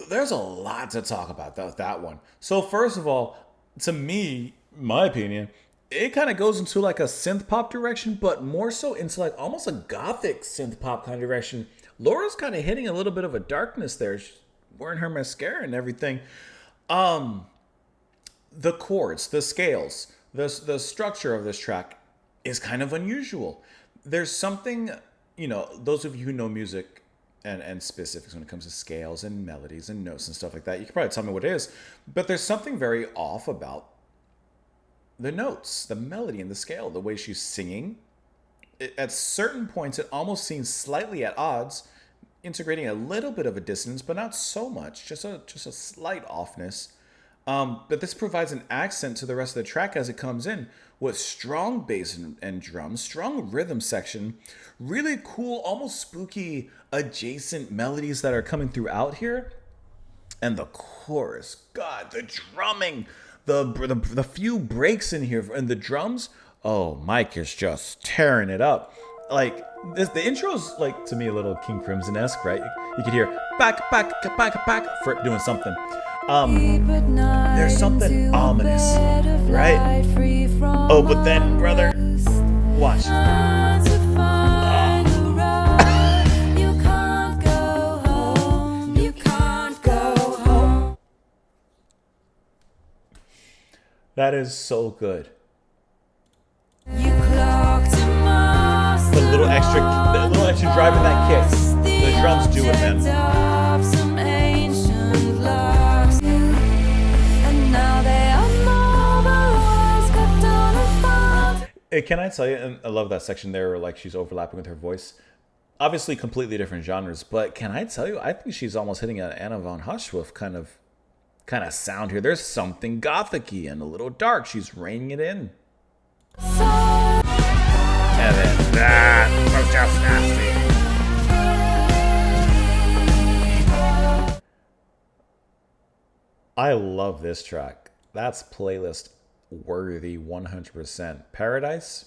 There's a lot to talk about that one. So first of all, to me, my opinion, it kind of goes into like a synth pop direction, but more so into like almost a gothic synth pop kind of direction. Laura's kind of hitting a little bit of a darkness there. She's wearing her mascara and everything. The chords, the scales, the structure of this track is kind of unusual. There's something, those of you who know music and specifics when it comes to scales and melodies and notes and stuff like that, you can probably tell me what it is. But there's something very off about the notes, the melody and the scale, the way she's singing. At certain points, it almost seems slightly at odds, integrating a little bit of a dissonance, but not so much, just a slight offness. But this provides an accent to the rest of the track as it comes in with strong bass and drums, strong rhythm section, really cool, almost spooky adjacent melodies that are coming throughout here. And the chorus, God, the drumming, the few breaks in here and the drums. Oh, Mike is just tearing it up. Like the intro's like to me a little King Crimson-esque, right? You could hear back for doing something. There's something ominous, right? Oh, but then, brother, watch. That is so good. The little extra drive in that kick. The drums do it, man. Can I tell you, and I love that section there where like she's overlapping with her voice. Obviously completely different genres, but can I tell you, I think she's almost hitting an Anna von Hauschwolf kind of sound here. There's something gothic-y and a little dark. She's reining it in. And then that was just nasty. I love this track. That's playlist worthy 100%. Paradise.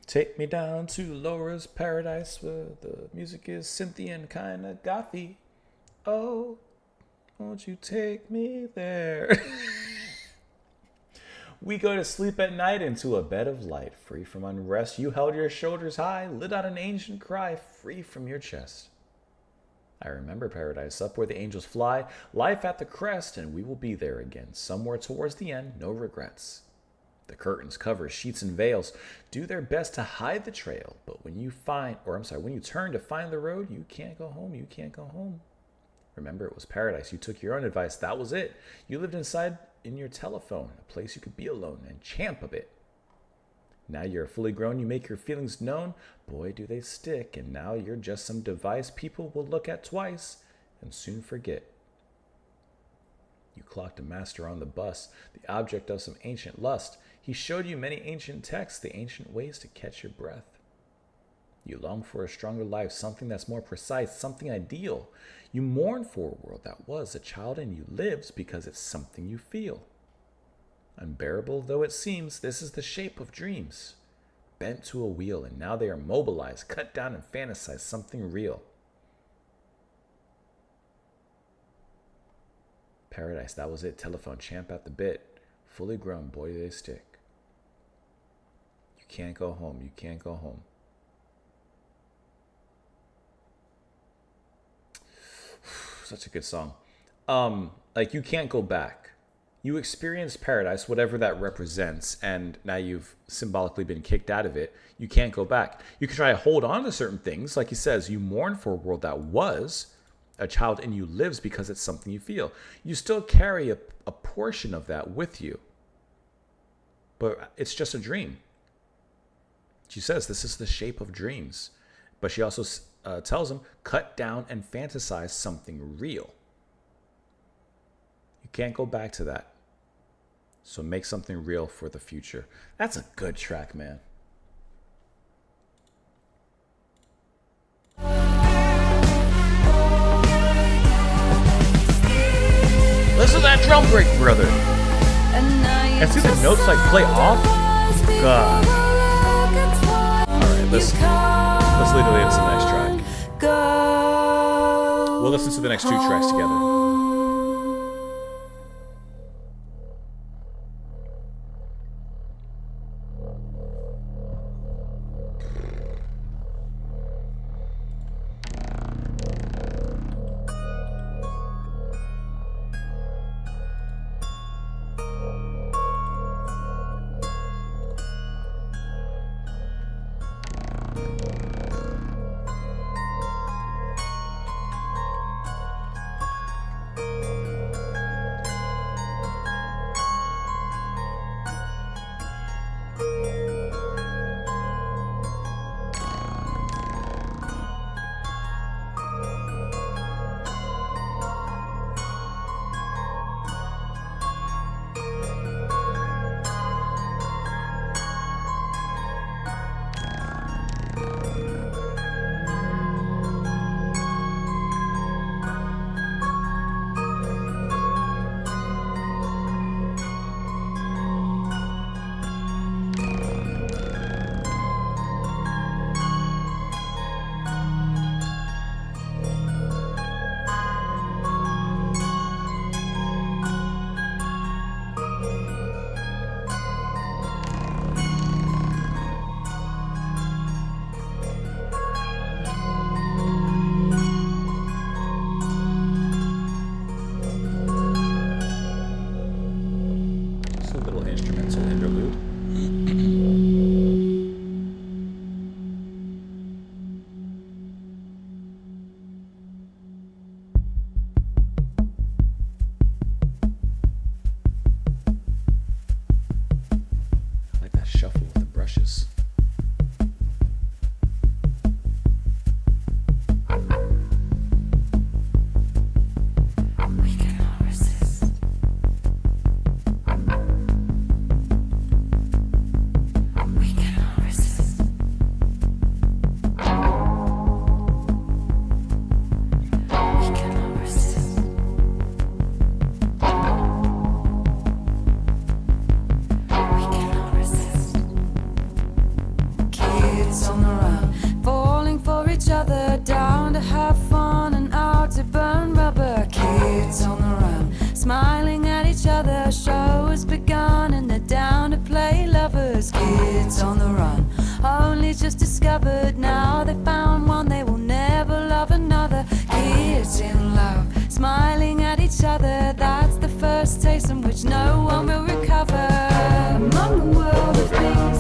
Take me down to Laura's paradise where the music is Cynthian, kind of gothy. Oh, won't you take me there? We go to sleep at night into a bed of light, free from unrest. You held your shoulders high, lit out an ancient cry, free from your chest. I remember paradise, up where the angels fly, life at the crest, and we will be there again, somewhere towards the end, no regrets. The curtains cover sheets and veils, do their best to hide the trail, but when you turn to find the road, you can't go home, you can't go home. Remember, it was paradise. You took your own advice. That was it. You lived inside in your telephone, a place you could be alone and champ a bit. Now you're fully grown, you make your feelings known. Boy, do they stick, and now you're just some device people will look at twice and soon forget. You clocked a master on the bus, the object of some ancient lust. He showed you many ancient texts, the ancient ways to catch your breath. You long for a stronger life, something that's more precise, something ideal. You mourn for a world that was a child in you lives because it's something you feel. Unbearable though it seems, this is the shape of dreams. Bent to a wheel, and now they are mobilized, cut down and fantasize something real. Paradise, that was it. Telephone, champ at the bit. Fully grown, boy, they stick. You can't go home, you can't go home. Such a good song. Like, you can't go back. You experienced paradise, whatever that represents, and now you've symbolically been kicked out of it. You can't go back. You can try to hold on to certain things. Like he says, you mourn for a world that was. A child in you lives because it's something you feel. You still carry a portion of that with you. But it's just a dream. She says this is the shape of dreams. But she also tells him, cut down and fantasize something real. You can't go back to that. So make something real for the future. That's a good track, man. Listen to that drum break, brother. And see the notes like play off? God. Alright, let's lead the way into the next track. We'll listen to the next two tracks together.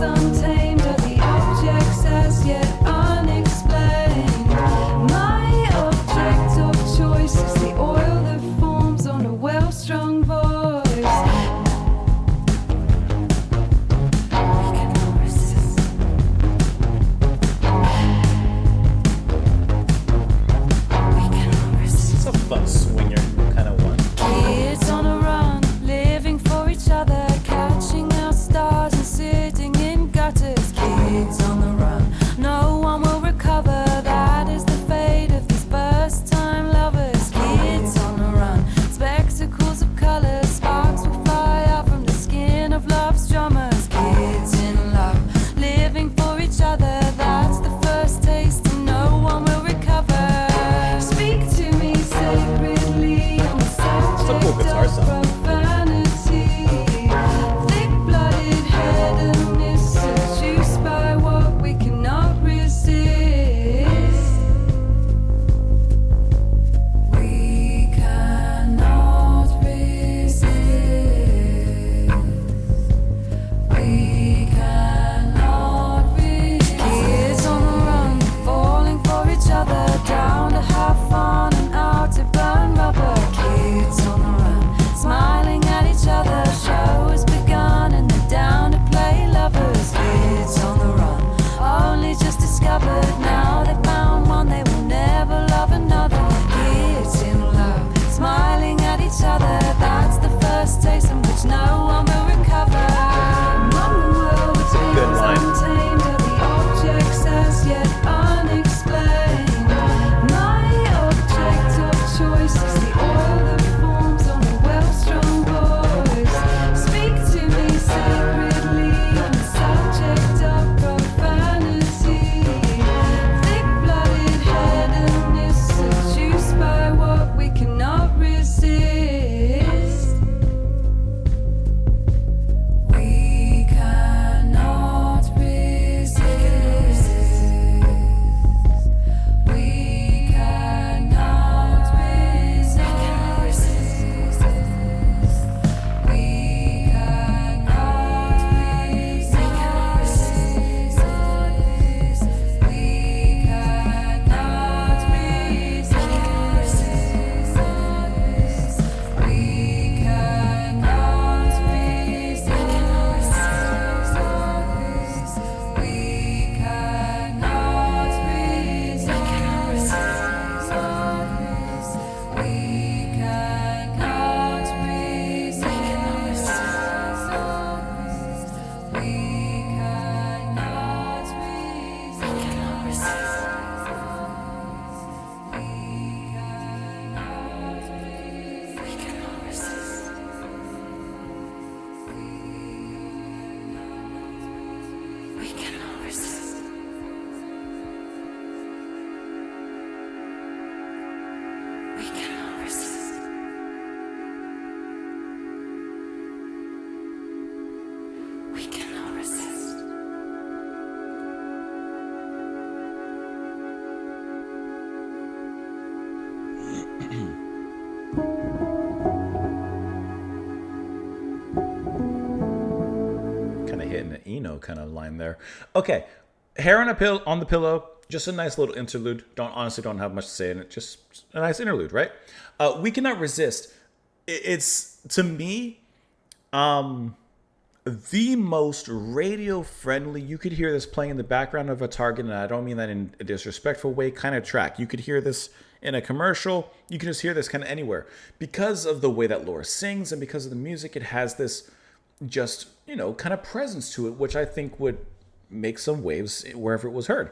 Untamed are the objects as yet unexplained. My hitting an Eno kind of line there. Okay, hair on the pillow. Just a nice little interlude. Don't have much to say in it. Just a nice interlude, right? We Cannot Resist. It's, to me, the most radio friendly. You could hear this playing in the background of a Target, and I don't mean that in a disrespectful way, kind of track. You could hear this in a commercial. You can just hear this kind of anywhere because of the way that Laura sings and because of the music. It has this just, kind of presence to it, which I think would make some waves wherever it was heard.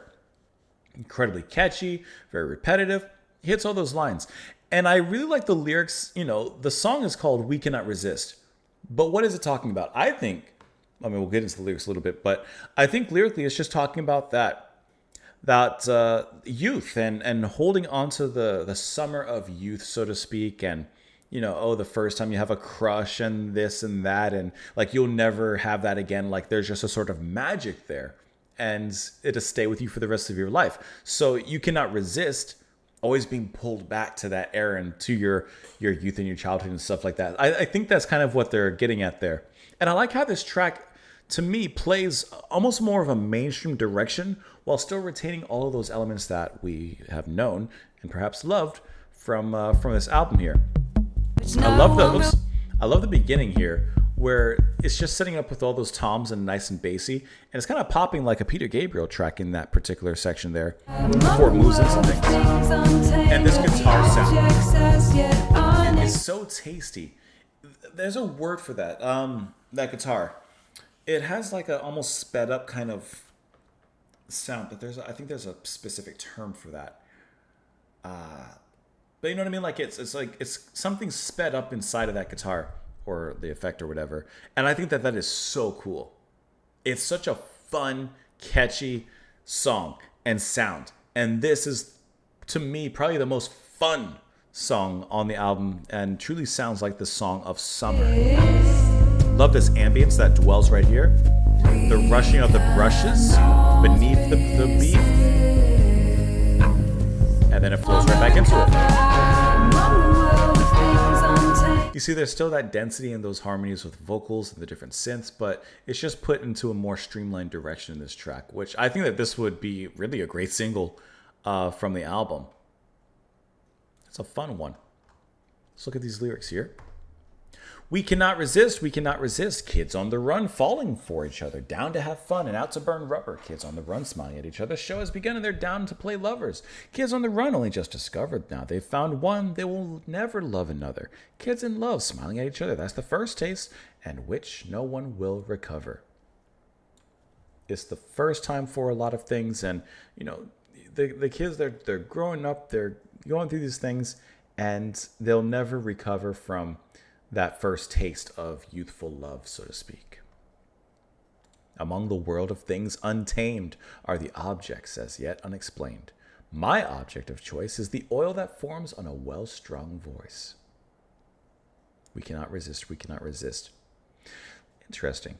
Incredibly catchy, very repetitive, hits all those lines. And I really like the lyrics. The song is called We Cannot Resist. But what is it talking about? We'll get into the lyrics a little bit, but I think lyrically it's just talking about that youth and holding on to the summer of youth, so to speak. And, the first time you have a crush and this and that, and like you'll never have that again. Like there's just a sort of magic there, and it'll stay with you for the rest of your life. So you cannot resist always being pulled back to that era and to your youth and your childhood and stuff like that. I think that's kind of what they're getting at there. And I like how this track, to me, plays almost more of a mainstream direction while still retaining all of those elements that we have known and perhaps loved from this album here. I love the beginning here, where it's just setting up with all those toms and nice and bassy, and it's kind of popping like a Peter Gabriel track in that particular section there before it moves into things. And this guitar sound is so tasty. There's a word for that. That guitar, it has like a almost sped up kind of sound, but I think there's a specific term for that. But you know what I mean? Like it's something sped up inside of that guitar, or the effect or whatever. And I think that is so cool. It's such a fun, catchy song and sound. And this is, to me, probably the most fun song on the album and truly sounds like the song of summer. Love this ambience that dwells right here. The rushing of the brushes beneath the beat. And then it flows right back into it. You see, there's still that density in those harmonies with vocals and the different synths, but it's just put into a more streamlined direction in this track, which I think that this would be really a great single from the album. It's a fun one. Let's look at these lyrics here. We cannot resist, kids on the run, falling for each other, down to have fun and out to burn rubber. Kids on the run, smiling at each other, show has begun and they're down to play lovers. Kids on the run, only just discovered, now they've found one, they will never love another. Kids in love, smiling at each other, that's the first taste, and which no one will recover. It's the first time for a lot of things, and, the kids, they're growing up, they're going through these things, and they'll never recover from that first taste of youthful love, so to speak. Among the world of things untamed are the objects as yet unexplained. My object of choice is the oil that forms on a well-strung voice. We cannot resist. Interesting.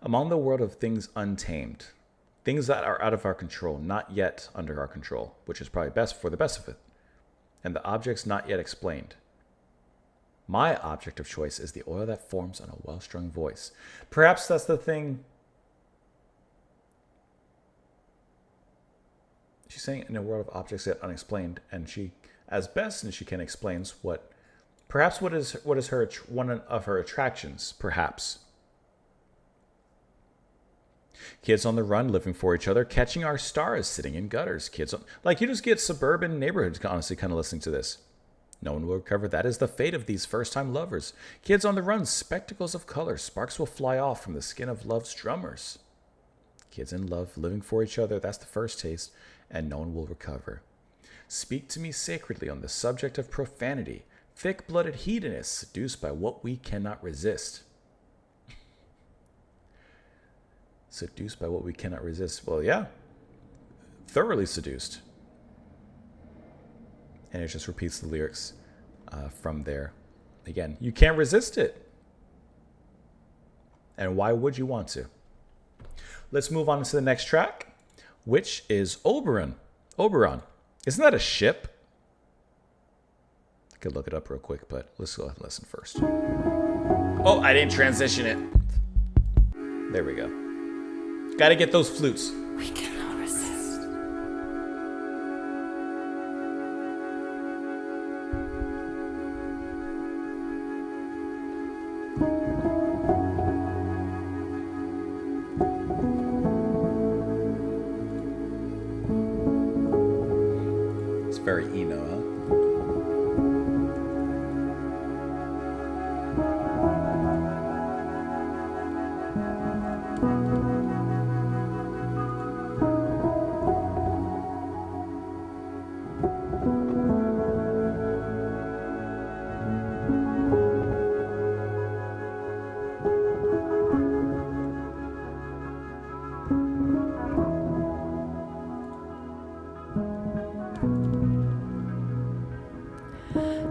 Among the world of things untamed, things that are out of our control, not yet under our control, which is probably best for the best of it. And the objects not yet explained. My object of choice is the oil that forms on a well-strung voice. Perhaps that's the thing. She's saying in a world of objects yet unexplained, and she, as best as she can, explains what is her one of her attractions, perhaps. Kids on the run, living for each other, catching our stars, sitting in gutters. You just get suburban neighborhoods, honestly, kind of listening to this. No one will recover. That is the fate of these first-time lovers. Kids on the run, spectacles of color. Sparks will fly off from the skin of love's drummers. Kids in love, living for each other. That's the first taste, and no one will recover. Speak to me sacredly on the subject of profanity. Thick-blooded hedonists, seduced by what we cannot resist. Seduced by what we cannot resist. Well, yeah. Thoroughly seduced. And it just repeats the lyrics from there. Again, you can't resist it. And why would you want to? Let's move on to the next track, which is Oberon. Oberon. Isn't that a ship? I could look it up real quick, but let's go ahead and listen first. Oh, I didn't transition it. There we go. Gotta get those flutes. We cannot resist. It's very Eno, huh?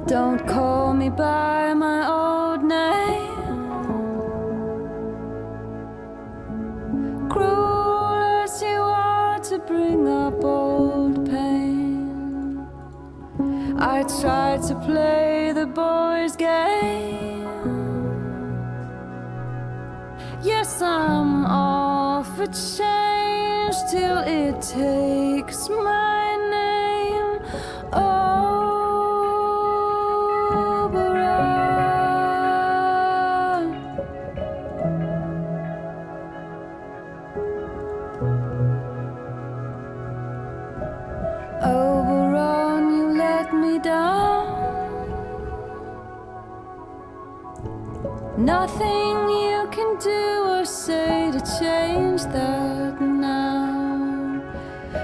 Don't call me by my old name. Cruel as you are to bring up old pain. I tried to play the boys' game. Yes, I'm off a change till it takes my name. Oberon. Oberon, you let me down. Nothing you can do or say to change that now.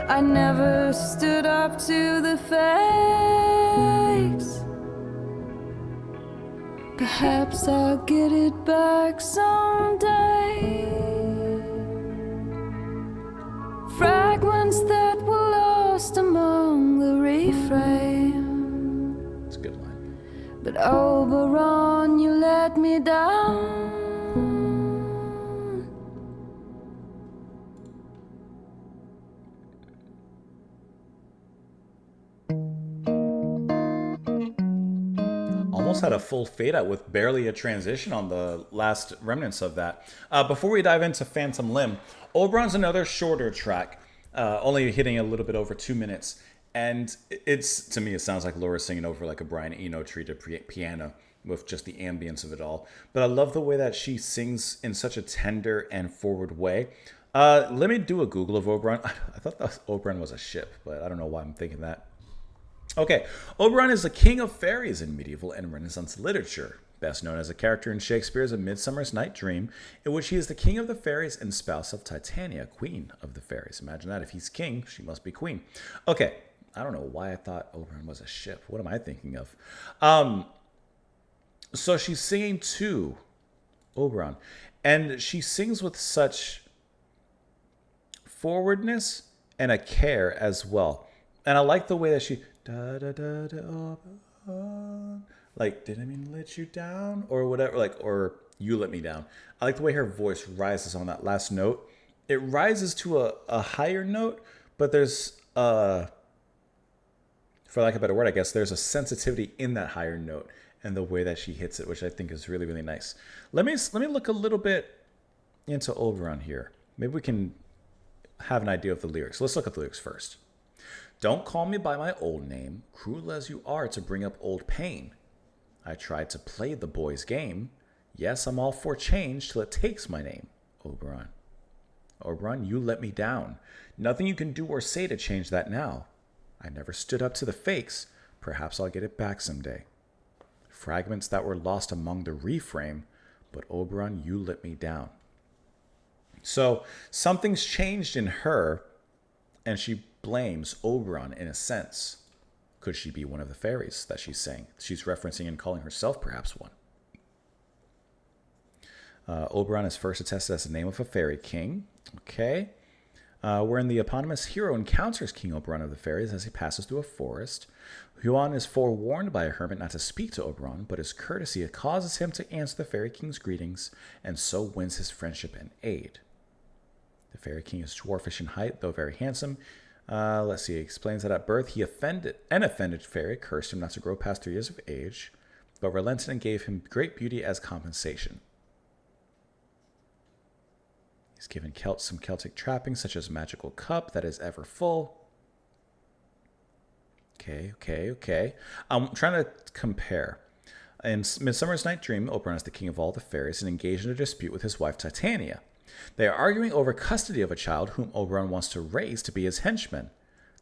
I never stood up to the fakes. Perhaps I'll get it back someday. Fragments that were lost among the reframe. It's a good line. But Oberon, you let me down. Almost had a full fade out with barely a transition on the last remnants of that. Before we dive into Phantom Limb, Oberon's another shorter track, only hitting a little bit over 2 minutes. And it's, to me, it sounds like Laura singing over like a Brian Eno treated piano with just the ambience of it all. But I love the way that she sings in such a tender and forward way. Let me do a Google of Oberon. I thought that Oberon was a ship, but I don't know why I'm thinking that. Okay, Oberon is the king of fairies in medieval and Renaissance literature, best known as a character in Shakespeare's A Midsummer's Night Dream, in which he is the king of the fairies and spouse of Titania, queen of the fairies. Imagine that. If he's king, she must be queen. Okay, I don't know why I thought Oberon was a ship. What am I thinking of? So she's singing to Oberon, and she sings with such forwardness and a care as well. And I like the way that she... Da, da, da, da, like, didn't mean to let you down or whatever, like, or you let me down. I like the way her voice rises on that last note. It rises to a higher note, but there's for lack of a better word, I guess there's a sensitivity in that higher note and the way that she hits it, which I think is really, really nice. Let me look a little bit into Oberon here. Maybe we can have an idea of the lyrics. Let's look at the lyrics first. Don't call me by my old name, cruel as you are to bring up old pain. I tried to play the boy's game. Yes, I'm all for change till it takes my name. Oberon. Oberon, you let me down. Nothing you can do or say to change that now. I never stood up to the fakes. Perhaps I'll get it back someday. Fragments that were lost among the reframe, but Oberon, you let me down. So something's changed in her, and she blames Oberon in a sense. Could she be one of the fairies that she's saying? She's referencing and calling herself perhaps one. Oberon is first attested as the name of a fairy king. Okay. Wherein the eponymous hero encounters King Oberon of the fairies as he passes through a forest. Huon is forewarned by a hermit not to speak to Oberon, but his courtesy causes him to answer the fairy king's greetings, and so wins his friendship and aid. The fairy king is dwarfish in height, though very handsome. Let's see, he explains that at birth an offended fairy cursed him not to grow past 3 years of age. but relented and gave him great beauty as compensation. He's given some Celtic trappings, such as a magical cup that is ever full. Okay. I'm trying to compare. In Midsummer's Night Dream, Oberon is the king of all the fairies and engaged in a dispute with his wife Titania. They are arguing over custody of a child whom Oberon wants to raise to be his henchman.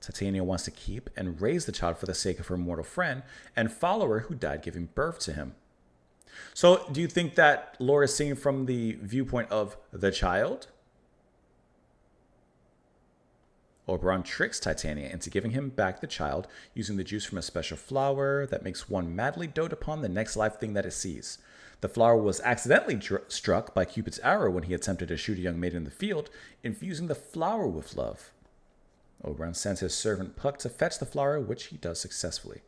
Titania wants to keep and raise the child for the sake of her mortal friend and follower who died giving birth to him. So, do you think that lore is seen from the viewpoint of the child? Oberon tricks Titania into giving him back the child using the juice from a special flower that makes one madly dote upon the next life thing that it sees. The flower was accidentally struck by Cupid's arrow when he attempted to shoot a young maiden in the field, infusing the flower with love. Oberon sends his servant Puck to fetch the flower, which he does successfully.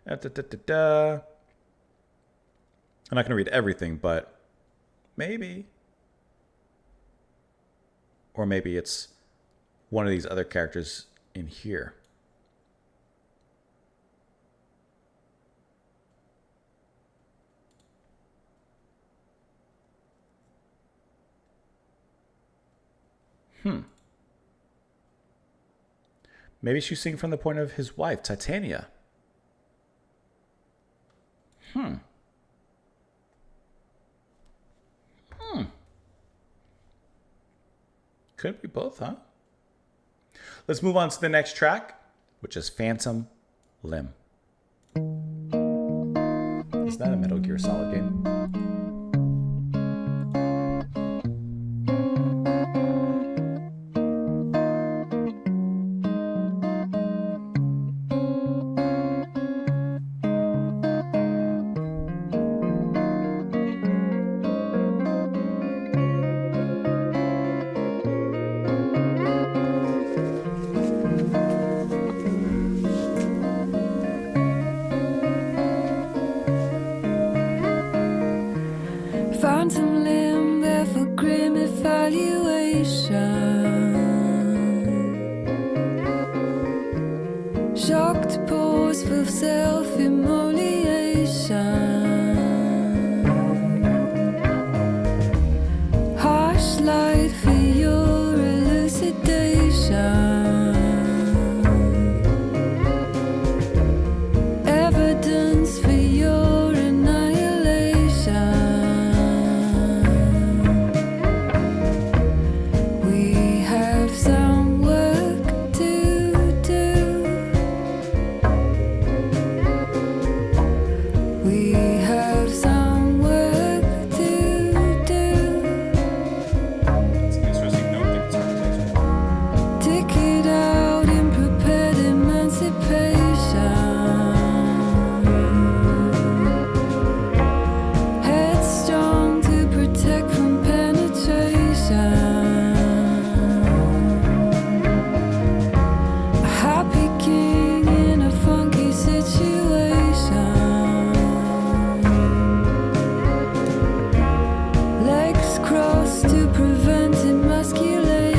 I'm not going to read everything, but maybe. Or maybe it's one of these other characters in here. Maybe she's seeing from the point of his wife, Titania. Could be both, huh? Let's move on to the next track, which is Phantom Limb. Is that a Metal Gear Solid game? Phantom limb there for grim evaluation. Shocked pause for self-immolation. Harsh light for your elucidation. Evidence for your annihilation. We have some work to do. We have some work to do. It's an interesting note that it's our place. Ticket out in prepared emancipation. Headstrong to protect from penetration. A happy king in a funky situation. Legs crossed to prevent emasculation.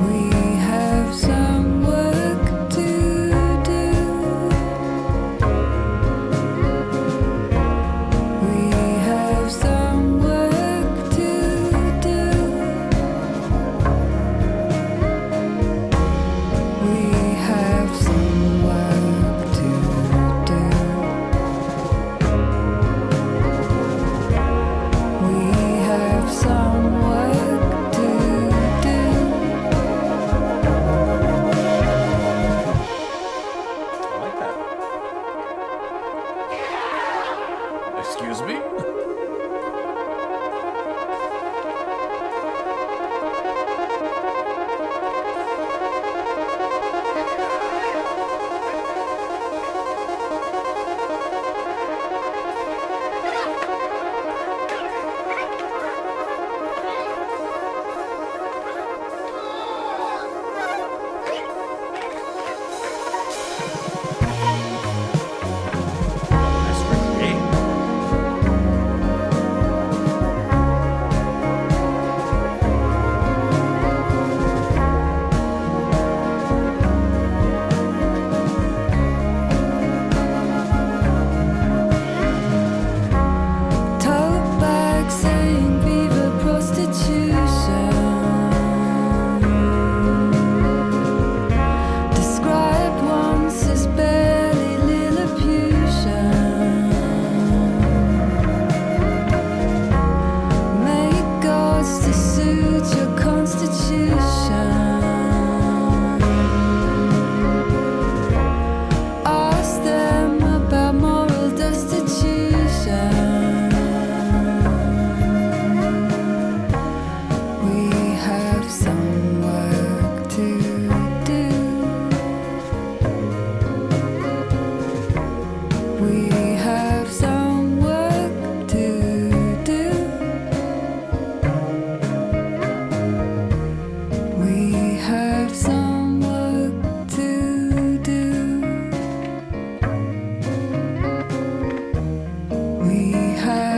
We have some work to do. We have some work to do. We have some work to do. We have some work to do. I like that. Excuse me? Nice recreate.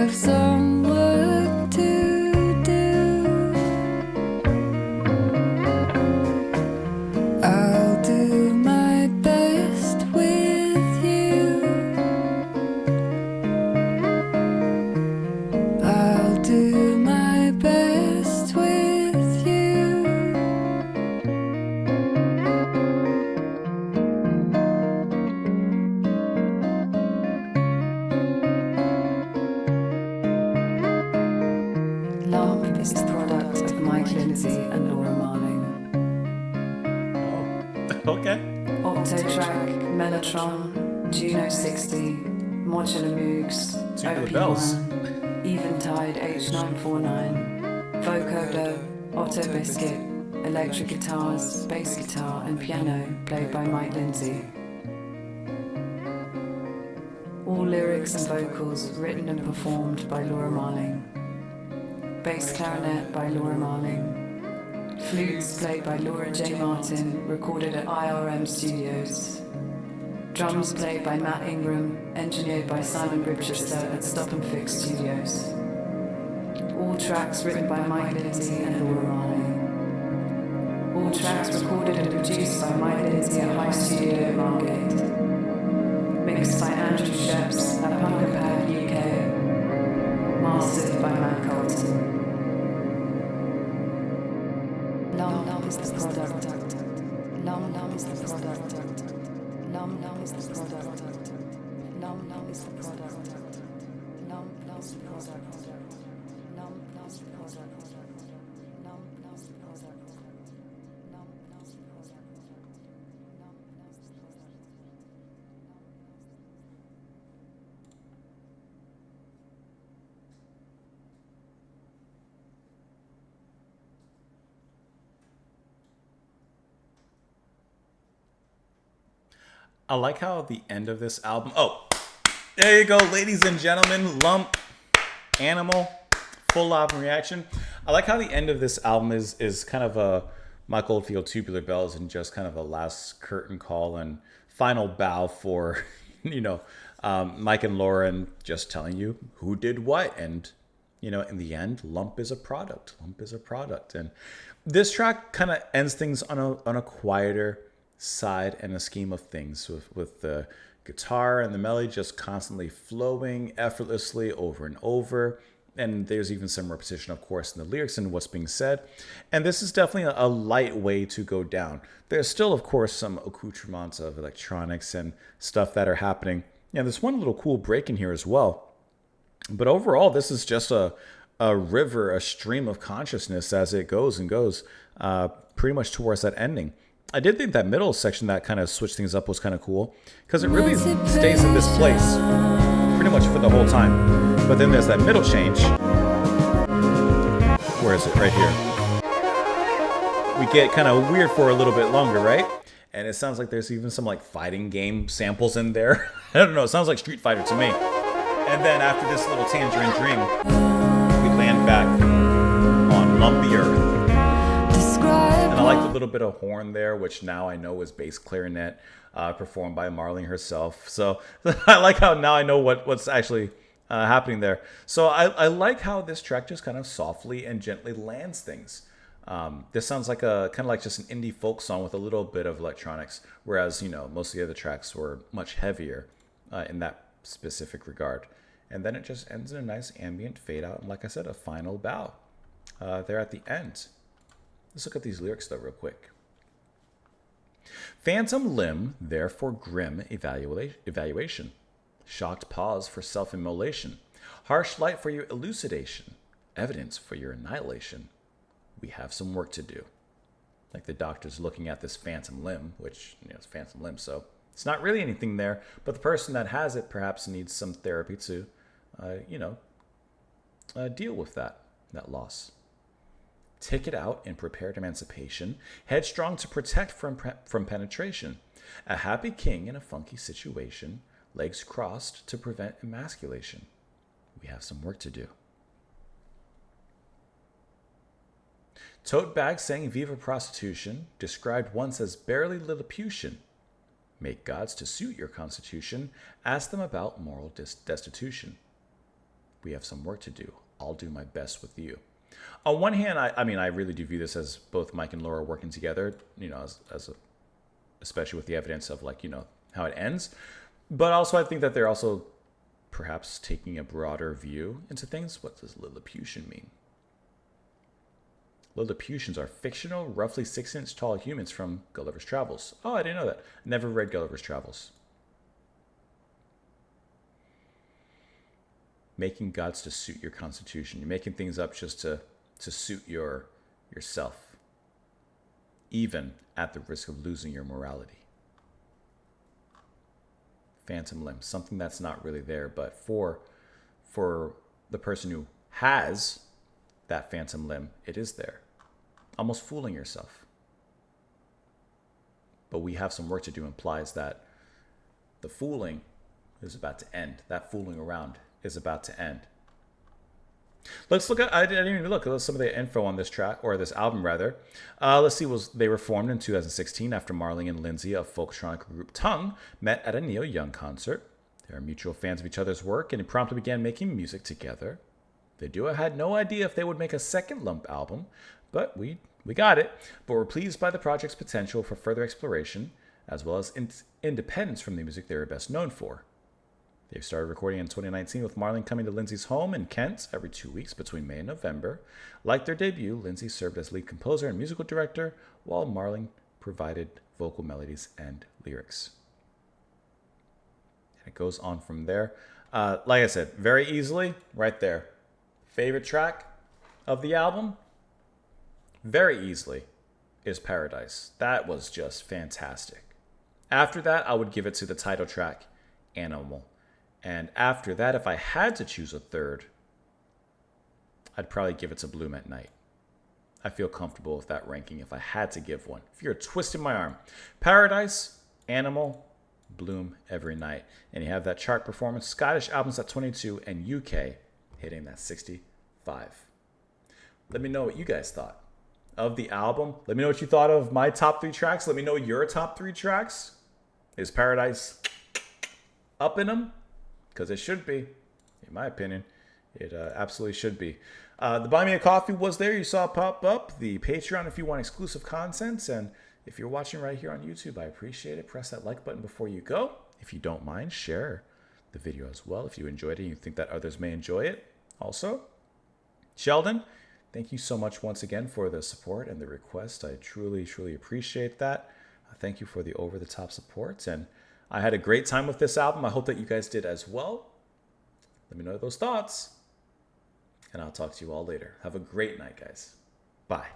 have some work to do. I'll do my best with you. I'll do my best with you. Lump is the product of Mike Lindsay and Laura Marling. Okay. Octotrack, Mellotron, Juno 60, Modular Moogs, Tubular bells. OP1, Eventide H949, Vocoder, Otto Biscuit, electric guitars, bass guitar and piano played by Mike Lindsay. All lyrics and vocals written and performed by Laura Marling. Bass clarinet by Laura Marling. Flutes played by Laura J. Martin, recorded at IRM Studios. Drums played by Matt Ingram, engineered by Simon Ribchester at Stop and Fix Studios. All tracks written by Mike Lindsay and Laura Marling. All tracks recorded and produced by Mike Lindsay at High Studio Margate. Mixed by Andrew Sheps at Punkapad UK. Mastered by Matt Colton. Lum is the product. Lum is the product. Lum is the product. Lum is the product. Lum is the product. Lum is the product. Lum is the product. Lum is the product. I like how the end of this album. Oh, there you go, ladies and gentlemen. Lump, Animal, full album reaction. I like how the end of this album is kind of a Mike Oldfield Tubular Bells and just kind of a last curtain call and final bow for, Mike and Lauren just telling you who did what. And, in the end, Lump is a product. Lump is a product. And this track kind of ends things on a quieter side and a scheme of things with the guitar and the melody just constantly flowing effortlessly over and over. And there's even some repetition, of course, in the lyrics and what's being said. And this is definitely a light way to go down. There's still, of course, some accoutrements of electronics and stuff that are happening. Yeah, there's one little cool break in here as well. But overall, this is just a river, a stream of consciousness as it goes and goes pretty much towards that ending. I did think that middle section that kind of switched things up was kind of cool because it really stays in this place pretty much for the whole time. But then there's that middle change. Where is it? Right here. We get kind of weird for a little bit longer, right? And it sounds like there's even some like fighting game samples in there. I don't know. It sounds like Street Fighter to me. And then after this little tangerine dream, we land back on lumpy earth. And I like the little bit of horn there, which now I know is bass clarinet, performed by Marling herself. So I like how now I know what's actually happening there. So I like how this track just kind of softly and gently lands things. This sounds like kind of like just an indie folk song with a little bit of electronics, whereas most of the other tracks were much heavier in that specific regard. And then it just ends in a nice ambient fade out, and like I said, a final bow there at the end. Let's look at these lyrics, though, real quick. Phantom limb, therefore grim evaluation. Shocked pause for self-immolation. Harsh light for your elucidation. Evidence for your annihilation. We have some work to do. Like the doctor's looking at this phantom limb, which, it's phantom limb, so it's not really anything there. But the person that has it perhaps needs some therapy to, deal with that loss. Take it out in prepared emancipation, headstrong to protect from penetration. A happy king in a funky situation, legs crossed to prevent emasculation. We have some work to do. Tote bag saying Viva Prostitution, described once as barely Lilliputian. Make gods to suit your constitution, ask them about moral destitution. We have some work to do. I'll do my best with you. On one hand, I mean, I really do view this as both Mike and Laura working together, especially with the evidence of how it ends. But also, I think that they're also perhaps taking a broader view into things. What does Lilliputian mean? Lilliputians are fictional, roughly 6-inch tall humans from Gulliver's Travels. Oh, I didn't know that. Never read Gulliver's Travels. Making gods to suit your constitution. You're making things up just to suit yourself, even at the risk of losing your morality. Phantom limb, something that's not really there, but for the person who has that phantom limb, it is there. Almost fooling yourself. But we have some work to do implies that the fooling is about to end. That fooling around is about to end. Let's look at, I didn't even look at some of the info on this track, or this album rather. Let's see, they were formed in 2016 after Marley and Lindsay of folktronic group Tongue met at a Neil Young concert. They are mutual fans of each other's work and promptly began making music together. The duo had no idea if they would make a second Lump album, but we got it. But we're pleased by the project's potential for further exploration, as well as independence from the music they were best known for. They started recording in 2019 with Marley coming to Lindsay's home in Kent every 2 weeks between May and November. Like their debut, Lindsay served as lead composer and musical director, while Marley provided vocal melodies and lyrics. And it goes on from there. Like I said, very easily, right there. Favorite track of the album? Very easily is Paradise. That was just fantastic. After that, I would give it to the title track, Animal. And after that, if I had to choose a third, I'd probably give it to Bloom at Night. I feel comfortable with that ranking if I had to give one. If you're twisting my arm. Paradise, Animal, Bloom every night. And you have that chart performance. Scottish albums at 22 and UK hitting that 65. Let me know what you guys thought of the album. Let me know what you thought of my top 3 tracks. Let me know your top 3 tracks. Is Paradise up in them? Because it should be, in my opinion. It absolutely should be. The Buy Me a Coffee was there. You saw it pop up. The Patreon if you want exclusive content. And if you're watching right here on YouTube, I appreciate it. Press that like button before you go. If you don't mind, share the video as well if you enjoyed it and you think that others may enjoy it. Also, Sheldon, thank you so much once again for the support and the request. I truly, truly appreciate that. Thank you for the over-the-top support. And I had a great time with this album. I hope that you guys did as well. Let me know those thoughts. And I'll talk to you all later. Have a great night, guys. Bye.